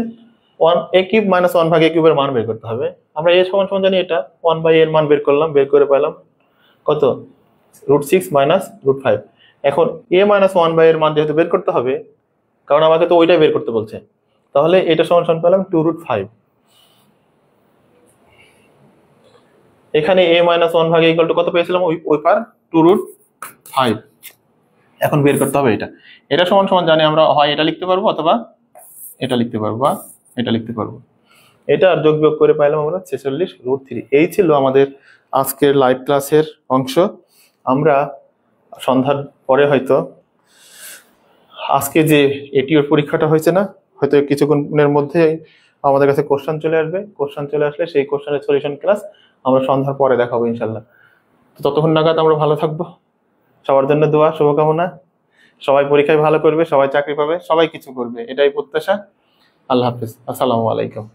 a কিউব মাইনাস 1 ভাগ a কিউবের মান বের করতে হবে, আমরা a সমান সমান জানি, এটা 1/a এর মান বের করলাম, বের করে পেলাম কত √6 মাইনাস √5। এখন a মাইনাস 1/a এর মান যেহেতু বের করতে হবে, কারণ আমাকে তো ওইটাই বের করতে বলছে, তাহলে এটা সমান সমান পেলাম 2√5। এখানে a মাইনাস 1 ভাগ a ইকুয়াল টু কত পেয়েছিলাম ওই পার 2√5। এখন বের করতে হবে এটা সমান সমান জানি আমরা, হয় এটা লিখতে পারবো অথবা এটা লিখতে পারবো বা এটা লিখতে পারবো, এটা আর যোগ বিয়োগ করে পাইলাম আমরা 46√3। এই ছিল আমাদের আজকের লাইভ ক্লাসের অংশ। আমরা সন্ধ্যার পরে হয়তো আজকে যে এটিওর পরীক্ষাটা হয়েছে না, হয়তো কিছুক্ষণের মধ্যে আমাদের কাছে কোশ্চেন চলে আসবে, কোশ্চেন চলে আসলে সেই কোশ্চেনের সলিউশন ক্লাস আমরা সন্ধ্যার পরে দেখাবো ইনশাল্লাহ। তো ততক্ষণ নাগাদ আমরা ভালো থাকবো, সবার জন্য দোয়া শুভকামনা, সবাই পরীক্ষায় ভালো করবে, সবাই চাকরি পাবে, সবাই কিছু করবে, এটাই প্রত্যাশা। আল্লাহ হাফিজ, আসসালামু আলাইকুম।